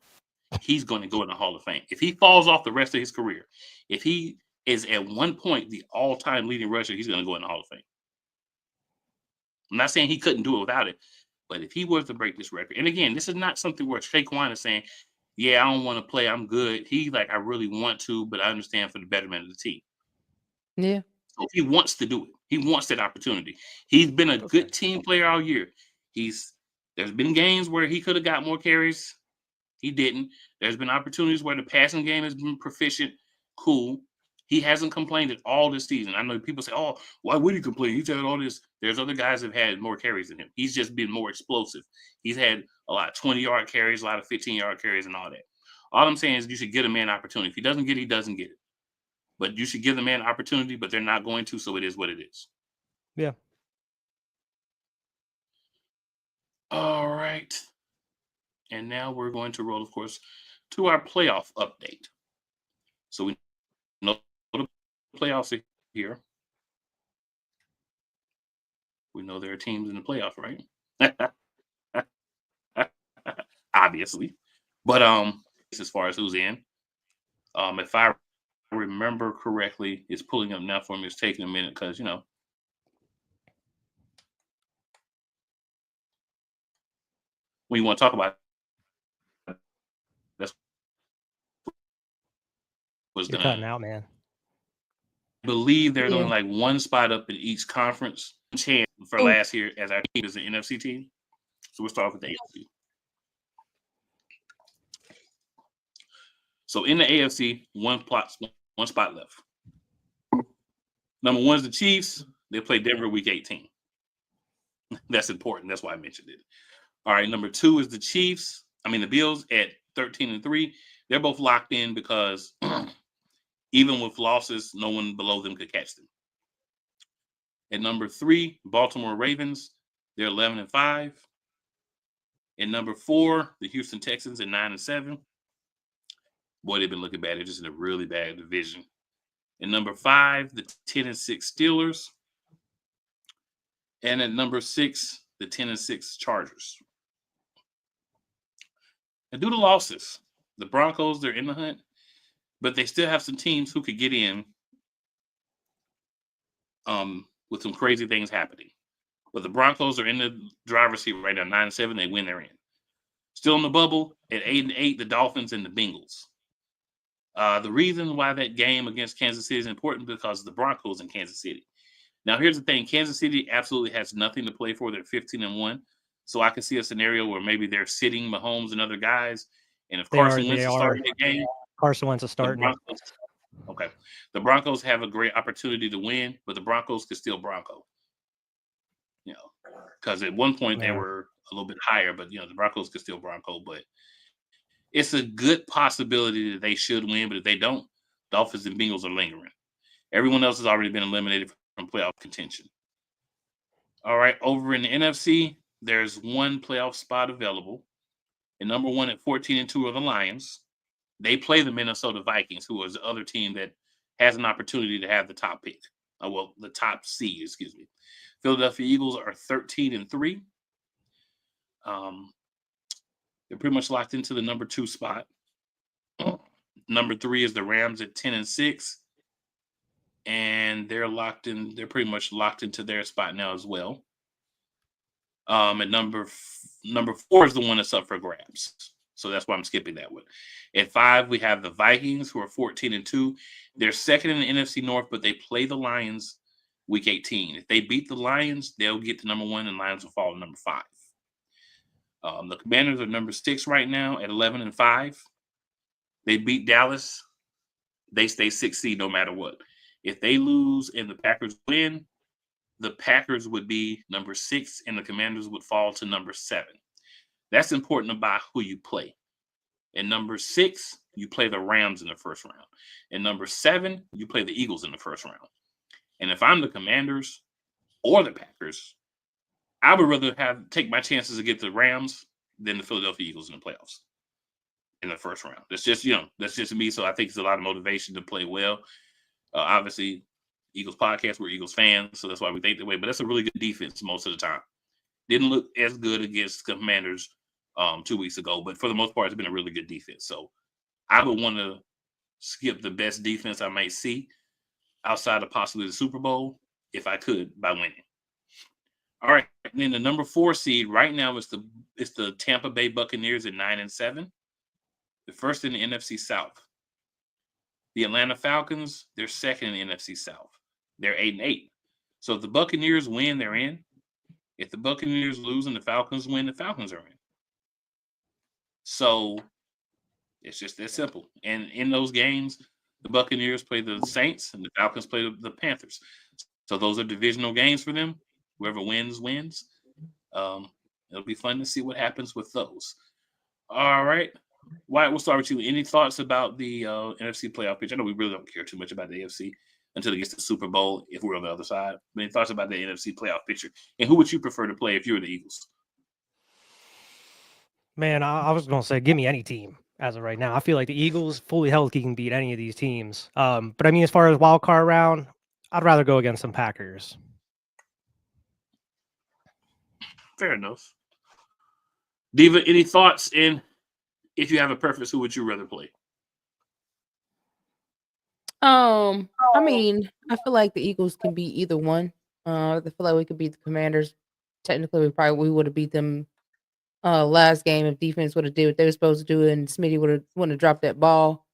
he's going to go in the Hall of Fame. If he falls off the rest of his career, if he is at one point the all-time leading rusher, he's going to go in the Hall of Fame. I'm not saying he couldn't do it without it, but if he was to break this record, and again, this is not something where Saquon is saying, yeah, I don't want to play, I'm good. He's like, I really want to, but I understand for the betterment of the team. Yeah. So he wants to do it. He wants that opportunity. He's been a good team player all year. There's been games where he could have got more carries. He didn't. There's been opportunities where the passing game has been proficient. Cool. He hasn't complained at all this season. I know people say, oh, why would he complain? He's had all this. There's other guys that have had more carries than him. He's just been more explosive. He's had a lot of 20-yard carries, a lot of 15-yard carries, and all that. All I'm saying is you should give a man opportunity. If he doesn't get it, he doesn't get it. But you should give the man opportunity, but they're not going to, so it is what it is. Yeah. All right. And now we're going to roll, of course, to our playoff update. So we know the playoffs are here. We know there are teams in the playoff, right? Obviously. But as far as who's in, if I remember correctly, it's pulling up now for me. It's taking a minute because, when you want to talk about it, that's what's You're cutting out, man. I believe there's only like one spot up in each conference chance for last year as our team is an NFC team. So we'll start with the AFC. So in the AFC, one spot left. Number one is the Chiefs. They play Denver week 18. That's important. That's why I mentioned it. All right, number two is the Bills at 13-3. They're both locked in because even with losses, no one below them could catch them. At number three, Baltimore Ravens, they're 11-5. At number four, the Houston Texans at 9-7. Boy, they've been looking bad. They're just in a really bad division. At number five, the 10-6 Steelers. And at number six, the 10-6 Chargers. And due to losses, the Broncos, they're in the hunt, but they still have some teams who could get in with some crazy things happening. But the Broncos are in the driver's seat right now, 9-7. They win, they're in. Still in the bubble at 8-8, the Dolphins and the Bengals. The reason why that game against Kansas City is important because the Broncos in Kansas City. Now, here's the thing: Kansas City absolutely has nothing to play for. They're 15-1, so I can see a scenario where maybe they're sitting Mahomes and other guys, and if Carson Wentz is starting the game, Carson Wentz is starting. The Broncos have a great opportunity to win, but the Broncos could still Bronco. You know, because at one point they were a little bit higher, but the Broncos could still Bronco. But it's a good possibility that they should win, but if they don't, Dolphins and Bengals are lingering. Everyone else has already been eliminated from playoff contention. All right, over in the NFC, there's one playoff spot available. And number one at 14-2 are the Lions. They play the Minnesota Vikings, who is the other team that has an opportunity to have the top pick. The top seed, excuse me. Philadelphia Eagles are 13-3. They're pretty much locked into the number 2 spot. Number 3 is the Rams at 10-6. And they're locked in. They're pretty much locked into their spot now as well. At number 4 is the one that's up for grabs. So that's why I'm skipping that one. At 5, we have the Vikings, who are 14-2. They're second in the NFC North, but they play the Lions week 18. If they beat the Lions, they'll get to number 1, and Lions will fall to number 5. The Commanders are number 6 right now at 11-5. They beat Dallas. They stay 6th seed no matter what. If they lose and the Packers win, the Packers would be number 6 and the Commanders would fall to number 7. That's important about who you play. In number 6, you play the Rams in the first round. In number 7, you play the Eagles in the first round. And if I'm the Commanders or the Packers, I would rather take my chances to get the Rams than the Philadelphia Eagles in the playoffs in the first round. That's just me. So I think it's a lot of motivation to play well. Obviously, Eagles podcast, we're Eagles fans, so that's why we think that way. But that's a really good defense most of the time. Didn't look as good against Commanders 2 weeks ago, but for the most part, it's been a really good defense. So I would want to skip the best defense I might see outside of possibly the Super Bowl if I could by winning. All right, and then the number 4 seed right now is the Tampa Bay Buccaneers at 9-7. The first in the NFC South. The Atlanta Falcons, they're second in the NFC South. They're 8-8. So if the Buccaneers win, they're in. If the Buccaneers lose and the Falcons win, the Falcons are in. So it's just that simple. And in those games, the Buccaneers play the Saints and the Falcons play the Panthers. So those are divisional games for them. Whoever wins, wins. It'll be fun to see what happens with those. All right. Wyatt, we'll start with you. Any thoughts about the NFC playoff picture? I know we really don't care too much about the AFC until it gets to the Super Bowl if we're on the other side. But any thoughts about the NFC playoff picture? And who would you prefer to play if you were the Eagles? Man, I was going to say, give me any team as of right now. I feel like the Eagles, fully healthy, can beat any of these teams. But I mean, as far as wild card round, I'd rather go against some Packers. Fair enough. Diva, any thoughts? And if you have a preference, who would you rather play? I mean, I feel like the Eagles can beat either one. I feel like we could beat the Commanders. Technically, we would have beat them last game if defense would have did what they were supposed to do, and Smitty wouldn't have dropped that ball.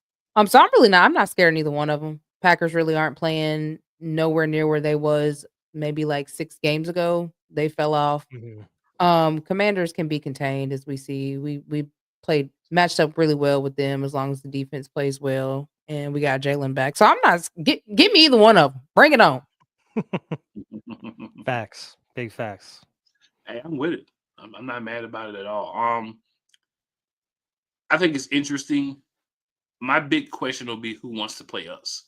So I'm not scared of neither one of them. Packers really aren't playing nowhere near where they was maybe like 6 games ago. They fell off. Mm-hmm. Commanders can be contained, as we see. We matched up really well with them as long as the defense plays well, and we got Jalen back. So I'm not give me either one of them. Bring it on. Facts, big facts. Hey, I'm with it. I'm not mad about it at all. I think it's interesting. My big question will be who wants to play us,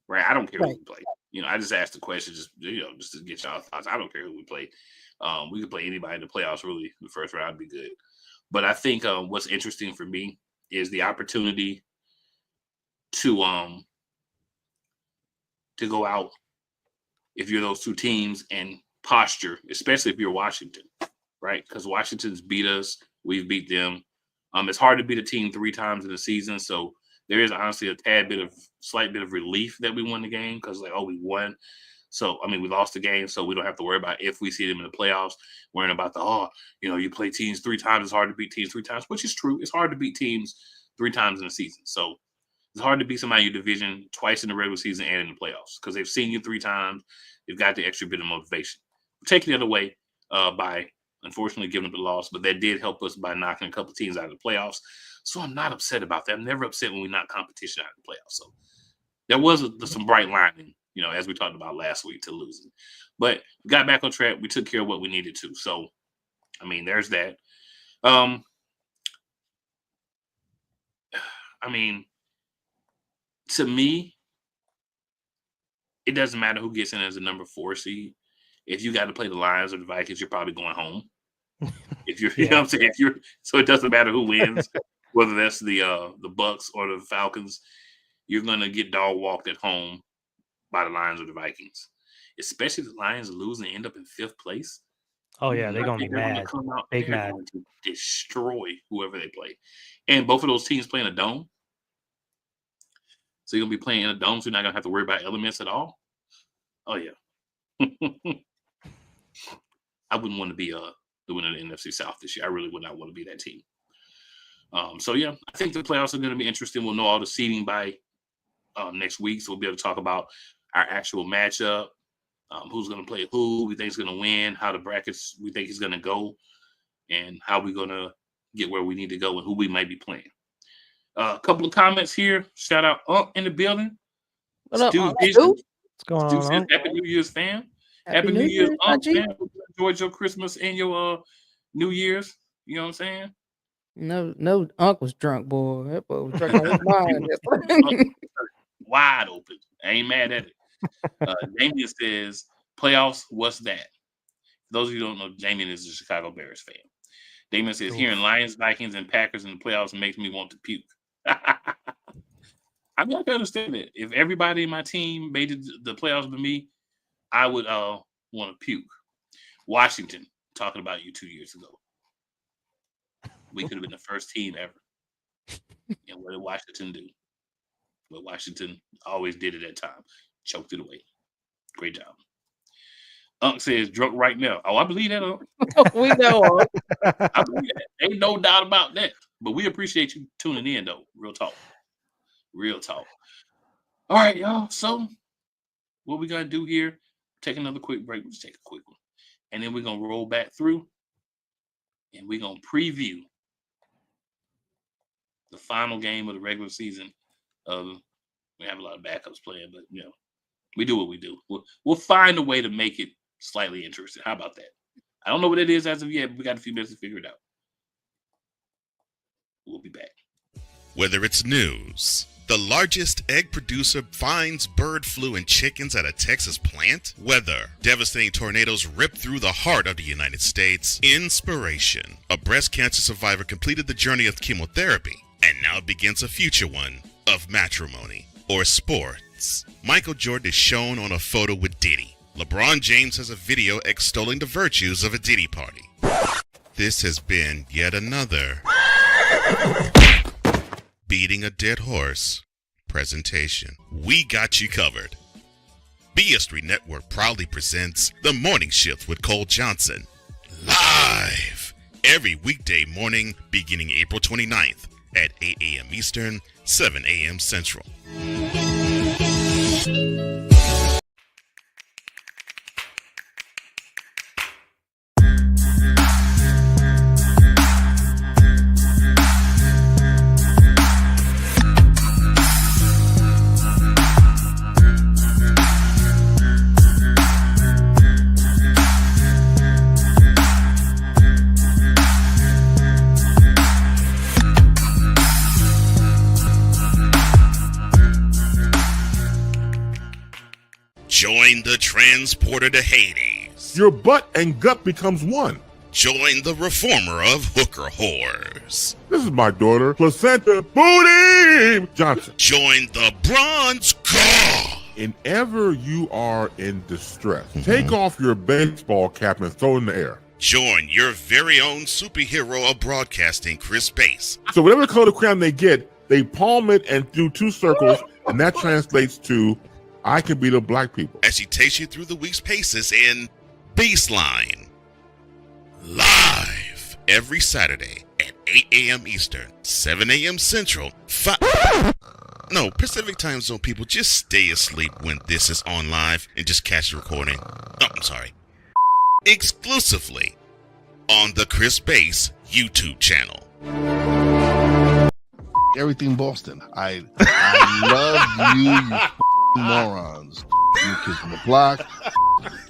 right? I don't care who we play. I just asked the question just to get y'all thoughts. I don't care who we play. We could play anybody in the playoffs. Really, the first round would be good. But I think what's interesting for me is the opportunity to go out if you're those two teams and posture, especially if you're Washington, right? Because Washington's beat us, we've beat them. It's hard to beat a team 3 times in the season, so there is honestly a slight bit of relief that we won the game because we won. So, I mean, we lost the game, so we don't have to worry about if we see them in the playoffs, worrying about you play teams 3 times. It's hard to beat teams 3 times, which is true. It's hard to beat teams 3 times in a season. So It's hard to beat somebody in your division twice in the regular season and in the playoffs because they've seen you 3 times. They've got the extra bit of motivation. Taking it away by unfortunately giving up the loss, but that did help us by knocking a couple teams out of the playoffs. So I'm not upset about that. I'm never upset when we knock competition out of the playoffs. So there was some bright lining, as we talked about last week, to losing. But we got back on track. We took care of what we needed to. So, there's that. To me, it doesn't matter who gets in as a number 4 seed. If you got to play the Lions or the Vikings, you're probably going home. If you're, you know what I'm saying? So it doesn't matter who wins, whether that's the Bucks or the Falcons, you're gonna get dog walked at home by the Lions or the Vikings. Especially if the Lions lose and end up in 5th place. Oh yeah, they're gonna be mad. Big mad. Going to destroy whoever they play. And both of those teams play in a dome. So you're gonna be playing in a dome, so you're not gonna have to worry about elements at all. Oh yeah. I wouldn't want to be the winner of the NFC South this year. I really would not want to be that team. So yeah, I think the playoffs are going to be interesting. We'll know all the seeding by next week, so we'll be able to talk about our actual matchup, who's going to play who we think is going to win, how the brackets we think is going to go, and how we're going to get where we need to go and who we might be playing. A couple of comments here. Shout out in the building. What's going on? Happy New Year's, fam. Happy New Year's, man. Enjoyed your Christmas and your New Year's. You know what I'm saying? No, Unc was drunk, boy. That boy was drunk on his mind. Wide open. I ain't mad at it. Damien says, playoffs, what's that? For those of you who don't know, Damien is a Chicago Bears fan. Damien says, hearing Lions, Vikings, and Packers in the playoffs makes me want to puke. I can understand it. If everybody in my team made it the playoffs with me, I would want to puke. Washington, talking about you 2 years ago. We could have been the first team ever. And what did Washington do? Well, Washington always did it at time. Choked it away. Great job. Unc says, drunk right now. Oh, I believe that, Unc. We know. I believe that. Ain't no doubt about that. But we appreciate you tuning in, though. Real talk. Real talk. All right, y'all. So what we going to do here, take another quick break. We'll just take a quick one. And then we're going to roll back through. And we're going to preview the final game of the regular season. We have a lot of backups playing, but, we do what we do. We'll find a way to make it slightly interesting. How about that? I don't know what it is as of yet, but we got a few minutes to figure it out. We'll be back. Whether it's news, the largest egg producer finds bird flu in chickens at a Texas plant, weather, devastating tornadoes rip through the heart of the United States, inspiration, a breast cancer survivor completed the journey of chemotherapy, and now begins a future one of matrimony or sports. Michael Jordan is shown on a photo with Diddy. LeBron James has a video extolling the virtues of a Diddy party. This has been yet another beating a dead horse presentation. We got you covered. BS3 Network proudly presents The Morning Shift with Cole Johnson. Live every weekday morning beginning April 29th at 8 a.m. Eastern, 7 a.m. Central. Join the transporter to Hades. Your butt and gut becomes one. Join the reformer of hooker whores. This is my daughter, Placenta Booty Johnson. Join the bronze car. Whenever you are in distress, take off your baseball cap and throw it in the air. Join your very own superhero of broadcasting, Chris Bass. So whatever color crayon they get, they palm it and do 2 circles, and that translates to I can beat up black people. As she takes you through the week's paces in Baseline. Live every Saturday at 8 a.m. Eastern, 7 a.m. Central. No, Pacific time zone people, just stay asleep when this is on live and just catch the recording. Oh, I'm sorry. Exclusively on the Chris Base YouTube channel. Everything Boston. I love you morons. New Kids from the Block,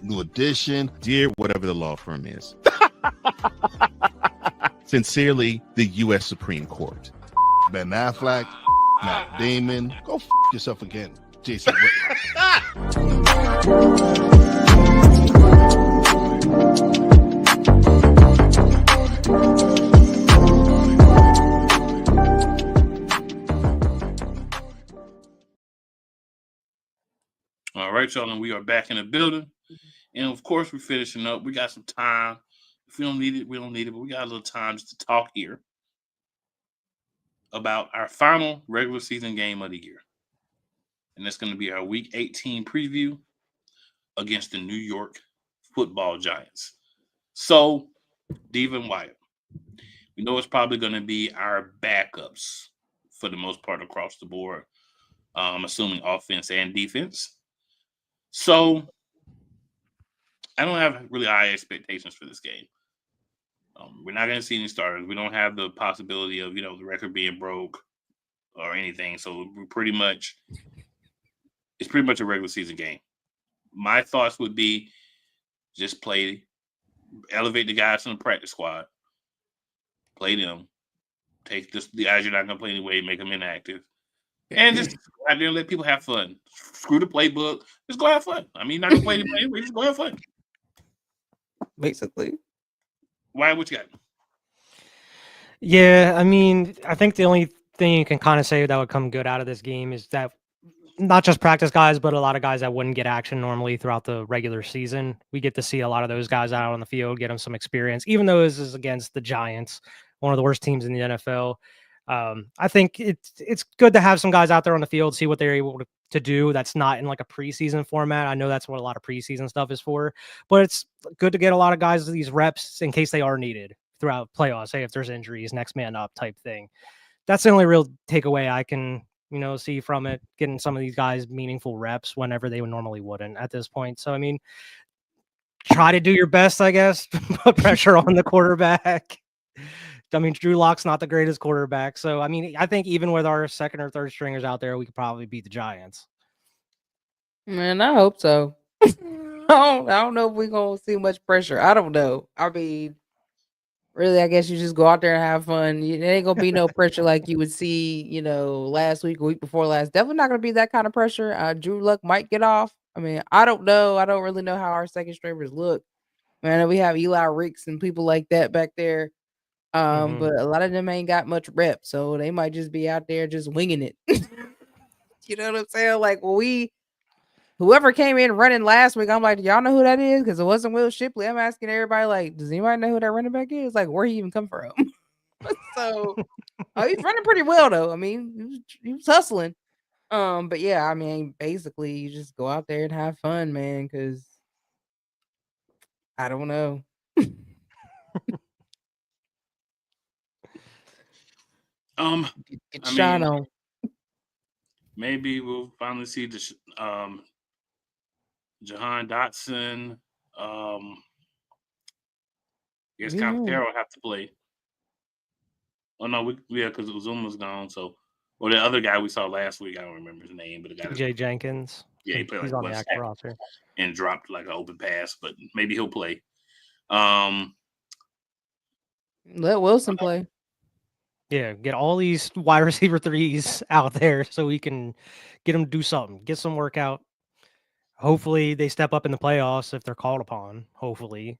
New Edition. Dear whatever the law firm is. Sincerely, the U.S. Supreme Court. Ben Affleck, Matt Damon. Go yourself again, Jason Whitlock. All right, y'all, and we are back in the building. And of course, we're finishing up. We got some time. If we don't need it, we don't need it, but we got a little time just to talk here about our final regular season game of the year. And that's going to be our Week 18 preview against the New York Football Giants. So, Diva and Wyatt, we know it's probably going to be our backups for the most part across the board, assuming offense and defense. So, I don't have really high expectations for this game. We're not going to see any starters. We don't have the possibility of, the record being broke or anything. So it's pretty much a regular season game. My thoughts would be just elevate the guys from the practice squad, play them, take the guys you're not going to play anyway, make them inactive, and just go out there and let people have fun. Screw the playbook. Just go have fun. I mean, you're not going to play anyway. Just go have fun. Basically. Why? What you got? Yeah, I mean, I think the only thing you can kind of say that would come good out of this game is that not just practice guys, but a lot of guys that wouldn't get action normally throughout the regular season. We get to see a lot of those guys out on the field, get them some experience, even though this is against the Giants, one of the worst teams in the NFL. I think it's good to have some guys out there on the field, see what they're able to do. That's not in like a preseason format. I know that's what a lot of preseason stuff is for, but it's good to get a lot of guys these reps in case they are needed throughout playoffs. Say if there's injuries, next man up type thing. That's the only real takeaway I can, see from it, getting some of these guys meaningful reps whenever they normally wouldn't at this point. So, I mean, try to do your best, I guess, put pressure on the quarterback. I mean, Drew Lock's not the greatest quarterback. So, I mean, I think even with our second or third stringers out there, we could probably beat the Giants. Man, I hope so. I don't know if we're going to see much pressure. I don't know. I mean, really, I guess you just go out there and have fun. It ain't going to be no pressure like you would see, last week or week before last. Definitely not going to be that kind of pressure. Drew Luck might get off. I mean, I don't know. I don't really know how our second stringers look. Man, we have Eli Ricks and people like that back there. But a lot of them ain't got much rep, so they might just be out there just winging it. You know what I'm saying? Like, whoever came in running last week, I'm like, do y'all know who that is? Because it wasn't Will Shipley. I'm asking everybody, like, does anybody know who that running back is? Like, where he even come from? So, he's running pretty well though. I mean, he was hustling. But yeah, I mean, basically, you just go out there and have fun, man. Because I don't know. Get shine on. Maybe we'll finally see the Jahan Dotson. Guess Kyle Carroll have to play. Oh no, because Zuma's gone. So, the other guy we saw last week, I don't remember his name, but the guy Jay Jenkins. Yeah, he played he's like on the active roster and dropped like an open pass, but maybe he'll play. Let Wilson play. Yeah, get all these wide receiver threes out there so we can get them to do something, get some workout. Hopefully they step up in the playoffs if they're called upon. Hopefully.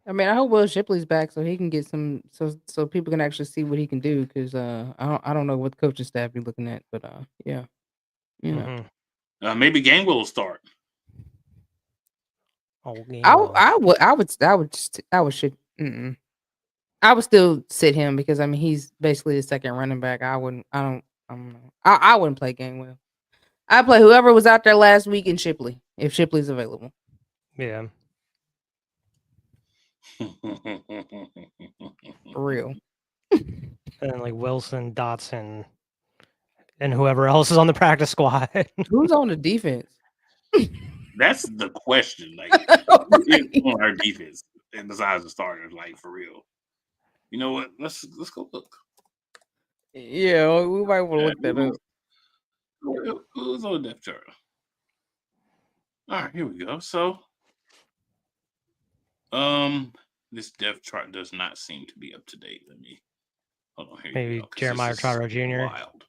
I mean, I hope Will Shipley's back so he can get some, so people can actually see what he can do. Because I don't know what the coaching staff be looking at, but yeah, maybe Gainwell will start. Oh, I would still sit him because I mean he's basically the second running back. I wouldn't play Gainwell. I'd play whoever was out there last week in Shipley if Shipley's available. Yeah. For real. And then like Wilson, Dotson, and whoever else is on the practice squad. Who's on the defense? That's the question. Like, who is on our defense and besides the starters? Like, for real. You know what? Let's go look. Yeah, we might want to look that up. Who's on the depth chart? All right, here we go. So, this depth chart does not seem to be up to date. Let me hold on here. Maybe Jeremiah Trotter Jr. Wild.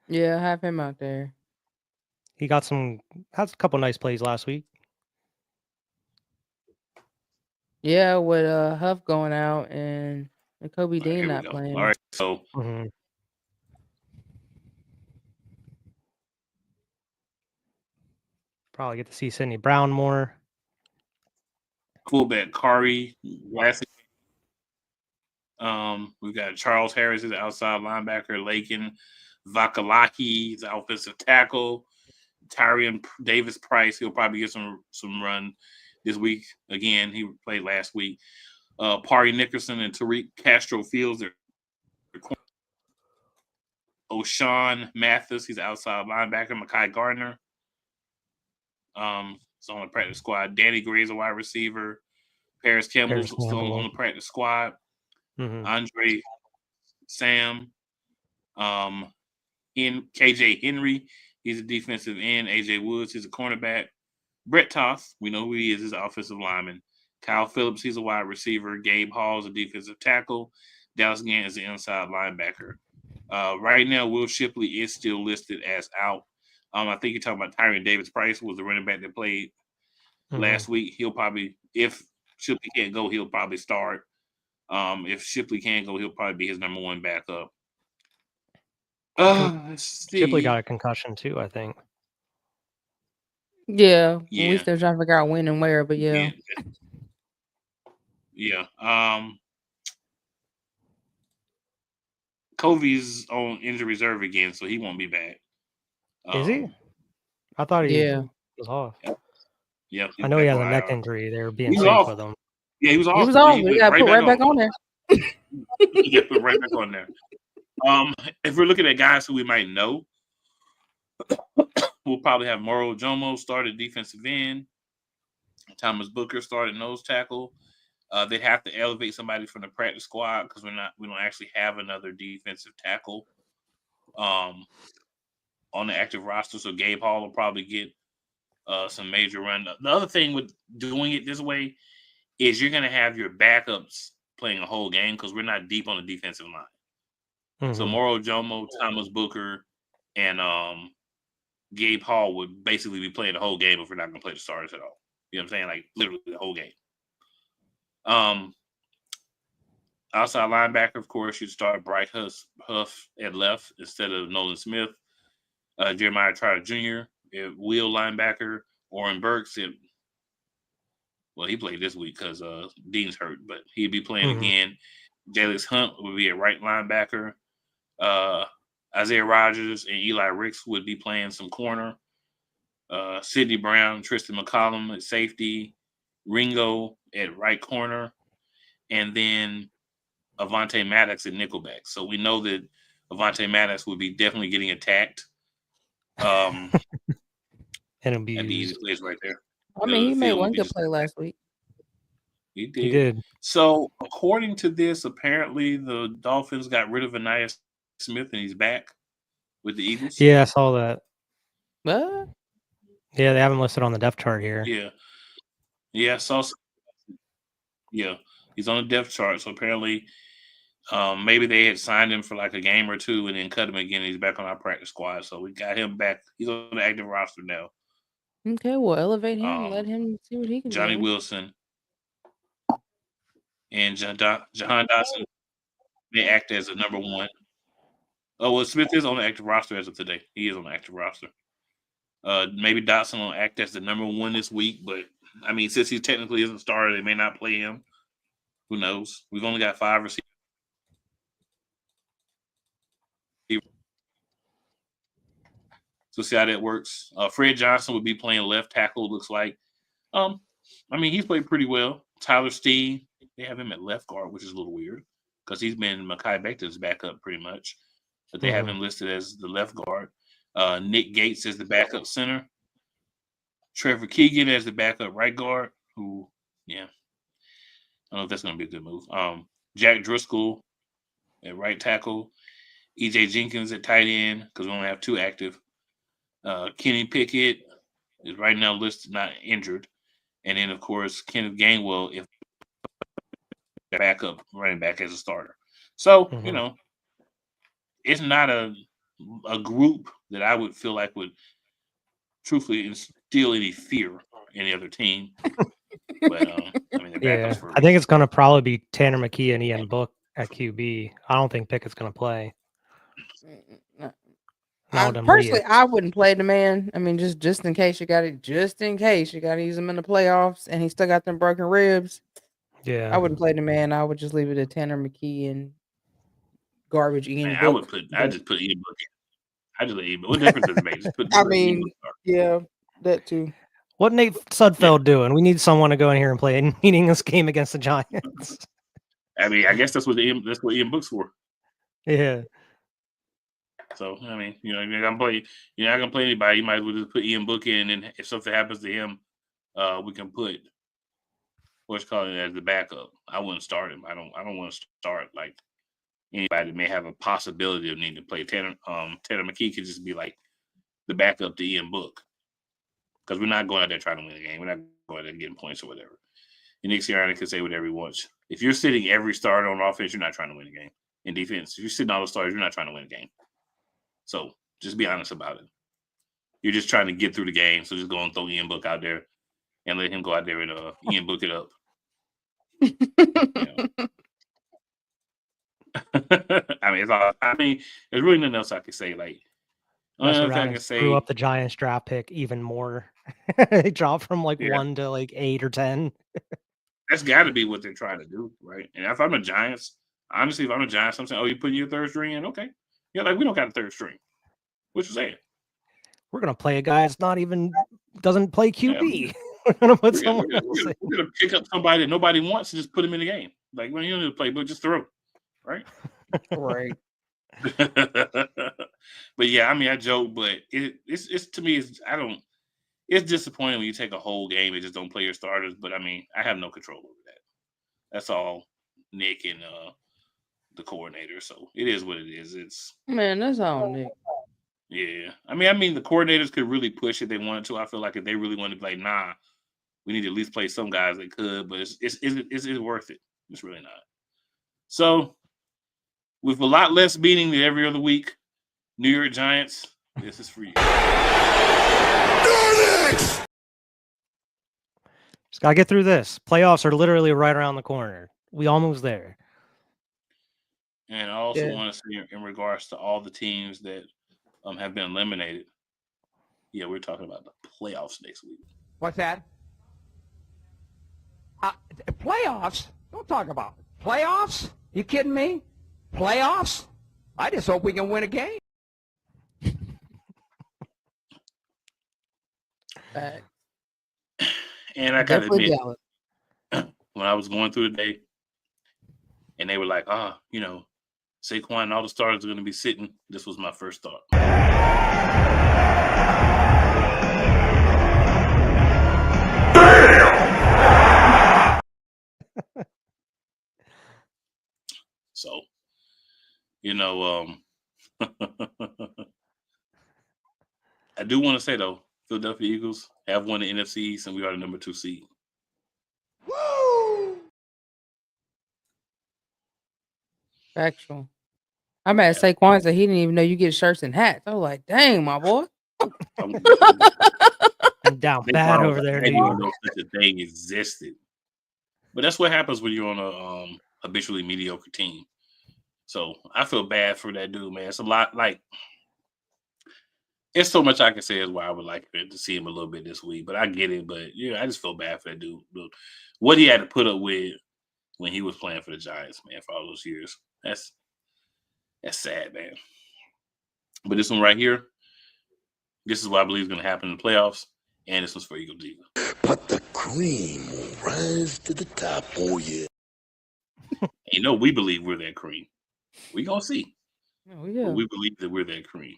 Yeah, have him out there. He has a couple nice plays last week. Yeah, with Huff going out and Kobe Dean not go. playing. All right, so probably get to see Sidney Brown more. fullback Kari last. We've got Charles Harris is the outside linebacker. Lakin Vakalaki is the offensive tackle. Tyrion Davis Price, he'll probably get some run this week. Again, he played last week. Pari Nickerson and Tariq Castro Fields. O'Shawn Mathis, he's the outside linebacker. Mekhi Gardner, is on the practice squad. Danny Gray's a wide receiver. Paris Campbell's still on the practice squad. Andre Sam, KJ Henry, he's a defensive end. AJ Woods, he's a cornerback. Brett Toth, we know who he is, he's an offensive lineman. Kyle Phillips, he's a wide receiver. Gabe Hall is a defensive tackle. Dallas Gant is the inside linebacker. Right now, Will Shipley is still listed as out. I think you're talking about Tyrion Davis Price was the running back that played last week. He'll probably, if Shipley can't go, he'll probably start. If Shipley can't go, he'll probably be his number one backup. Shipley got a concussion too, I think. Yeah, we still trying to figure out when and where, but yeah. Covey's on injury reserve again, so he won't be back. Is he? I thought he was off. Yeah, I know he has a neck injury. They were being safe off. with him. Yeah, he was off. He was on. We got to put right back on there. Yeah, put right back on there. If we're looking at guys who we might know, we'll probably have Moro Jomo started defensive end. Thomas Booker started nose tackle. They'd have to elevate somebody from the practice squad because we don't actually have another defensive tackle on the active roster. So Gabe Hall will probably get some major run. The other thing with doing it this way is you're going to have your backups playing a whole game because we're not deep on the defensive line. So Moro Jomo, Thomas Booker, and Gabe Hall would basically be playing the whole game if we're not going to play the starters at all. You know what I'm saying? Like literally the whole game. Outside linebacker, of course, you'd start Bryce Huff at left instead of Nolan Smith. Jeremiah Trotter Jr. at wheel linebacker. Oren Burks at, well, he played this week because Dean's hurt, but he'd be playing again. Jalix Hunt would be a right linebacker. Isaiah Rogers and Eli Ricks would be playing some corner. Sidney Brown, Tristan McCollum at safety. Ringo at right corner. And then Avonte Maddox at nickelback. So we know that Avonte Maddox would be definitely getting attacked. And it'll be the easy place right there. I mean, he made one good play last week. He did. He did. So according to this, apparently the Dolphins got rid of Aniyah Smith and he's back with the Eagles. Yeah, I saw that. What? Yeah, they have him listed on the depth chart here. Yeah, so he's on the depth chart. So apparently, maybe they had signed him for like a game or two and then cut him again. He's back on our practice squad, so we got him back. He's on the active roster now. Okay, well, elevate him and let him see what he can Johnny do. Wilson and Jahan Dotson, they act as a number one. Oh, well, Smith is on the active roster as of today. He is on the active roster. Maybe Dotson will act as the number one this week, but I mean, since he technically isn't started, they may not play him. Who knows? We've only got 5 receivers. So see how that works. Fred Johnson would be playing left tackle, it looks like. I mean, he's played pretty well. Tyler Steen, they have him at left guard, which is a little weird because he's been Mekhi Becton's backup pretty much. but they have him listed as the left guard. Nick Gates as the backup center. Trevor Keegan as the backup right guard, who, yeah, I don't know if that's going to be a good move. Jack Driscoll at right tackle. EJ Jenkins at tight end, because we only have 2 active. Kenny Pickett is right now listed, not injured. And then, of course, Kenneth Gainwell, if backup running back as a starter. So, you know, it's not a group that I would feel like would truthfully instill any fear in the other team. But, I mean, yeah, I think it's going to probably be Tanner McKee and Ian Book at QB. I don't think Pickett's going to play. Personally, I wouldn't play the man. I mean, just in case you got it, just in case you got to use him in the playoffs, and he still got them broken ribs. Yeah, I wouldn't play the man. I would just leave it to Tanner McKee and garbage Ian Book. I just put Ian Book in. I just let Ian Book. What difference does it make? Just put yeah, that too. What Nate Sudfeld doing? We need someone to go in here and play a meaningless game against the Giants. I mean, I guess that's what Ian Book's for. Yeah. So I mean, you know, you're not gonna play anybody. You might as well just put Ian Book in, and if something happens to him, we can put what's calling it as the backup. I wouldn't start him. I don't want to start like anybody that may have a possibility of needing to play. Tanner McKee could just be like the backup to Ian Book, because we're not going out there trying to win the game. We're not going out there getting points or whatever. And Nick Sirianni can say whatever he wants. If you're sitting every starter on offense, you're not trying to win a game. In defense, if you're sitting all the starters, you're not trying to win a game. So just be honest about it. You're just trying to get through the game. So just go and throw Ian Book out there and let him go out there and Ian Book it up. I mean, there's really nothing else I can say. Like, Screw up the Giants draft pick even more. They drop from 1 to 8 or 10. That's got to be what they're trying to do, right? And if I'm the Giants, honestly, I'm saying, oh, you're putting your third string in? Okay. Yeah, like we don't got a third string. What you saying? We're gonna play a guy that's not even doesn't play QB. We're gonna put someone else. We're gonna pick up somebody that nobody wants and just put him in the game. Like, well, you don't need to play, but just throw, right? Right. But yeah, I mean, I joke, but it's to me, it's disappointing when you take a whole game and just don't play your starters. But I mean, I have no control over that. That's all Nick and the coordinator. So it is what it is. That's all Nick. Yeah. I mean the coordinators could really push if they wanted to. I feel like if they really wanted to play, we need to at least play some guys that could, but it's worth it. It's really not. So with a lot less beating than every other week, New York Giants, this is for you. Just gotta get through this. Playoffs are literally right around the corner. We almost there. And I also want to say, in regards to all the teams that have been eliminated, we're talking about the playoffs next week. What's that? Playoffs? Don't talk about it. Playoffs? You kidding me? Playoffs? I just hope we can win a game. And I gotta admit, when I was going through the day, and they were like, Saquon and all the starters are going to be sitting, this was my first thought. So, I do want to say, though, Philadelphia Eagles have won the NFC East, and we are the number 2 seed. Woo! Factual. I'm at Saquon said he didn't even know you get shirts and hats. I was like, dang, my boy. I'm down bad over there. They didn't know such a thing existed. But that's what happens when you're on a habitually mediocre team. So I feel bad for that dude, man. It's a lot, it's so much I can say is why I would like to see him a little bit this week. But I get it. But I just feel bad for that dude. What he had to put up with when he was playing for the Giants, man, for all those years. That's sad, man. But this one right here, this is what I believe is going to happen in the playoffs, and this one's for Eagle Diva. But the cream will rise to the top, oh yeah. We believe we're that cream. We gonna see. Oh yeah. But we believe that we're that cream.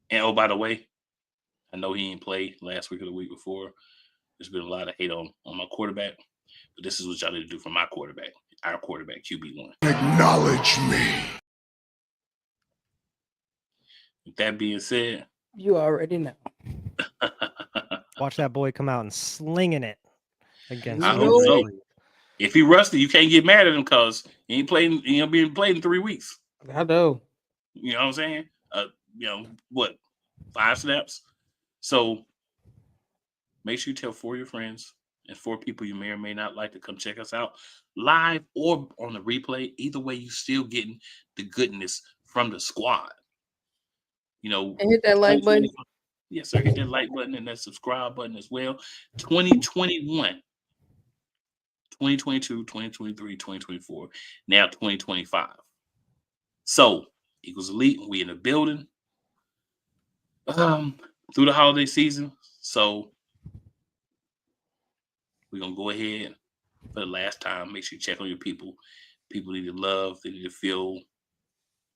And oh, by the way, I know he ain't played last week or the week before. There's been a lot of hate on my quarterback, but this is what y'all need to do for my quarterback, our quarterback, QB1. Acknowledge me. With that being said, You already know. Watch that boy come out and slinging it against. I hope so. If he rusty, you can't get mad at him because he ain't playing. He ain't being played in 3 weeks. I know. You know what I'm saying? What, 5 snaps? So make sure you tell 4 of your friends and 4 people you may or may not like to come check us out live or on the replay. Either way, you still getting the goodness from the squad. And hit that like button. Yes, sir. Hit that like button and that subscribe button as well. 2021, 2022, 2023, 2024, now 2025. So, Eagles Elite, we in the building through the holiday season. So, we're going to go ahead for the last time. Make sure you check on your people. People need to love. They need to feel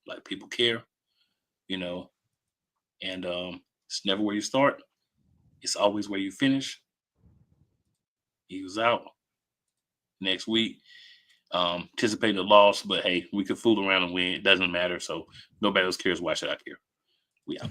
like people care, and it's never where you start. It's always where you finish. Eagles out next week. Anticipating a loss, but hey, we could fool around and win. It doesn't matter. So nobody else cares. Why should I care? We out.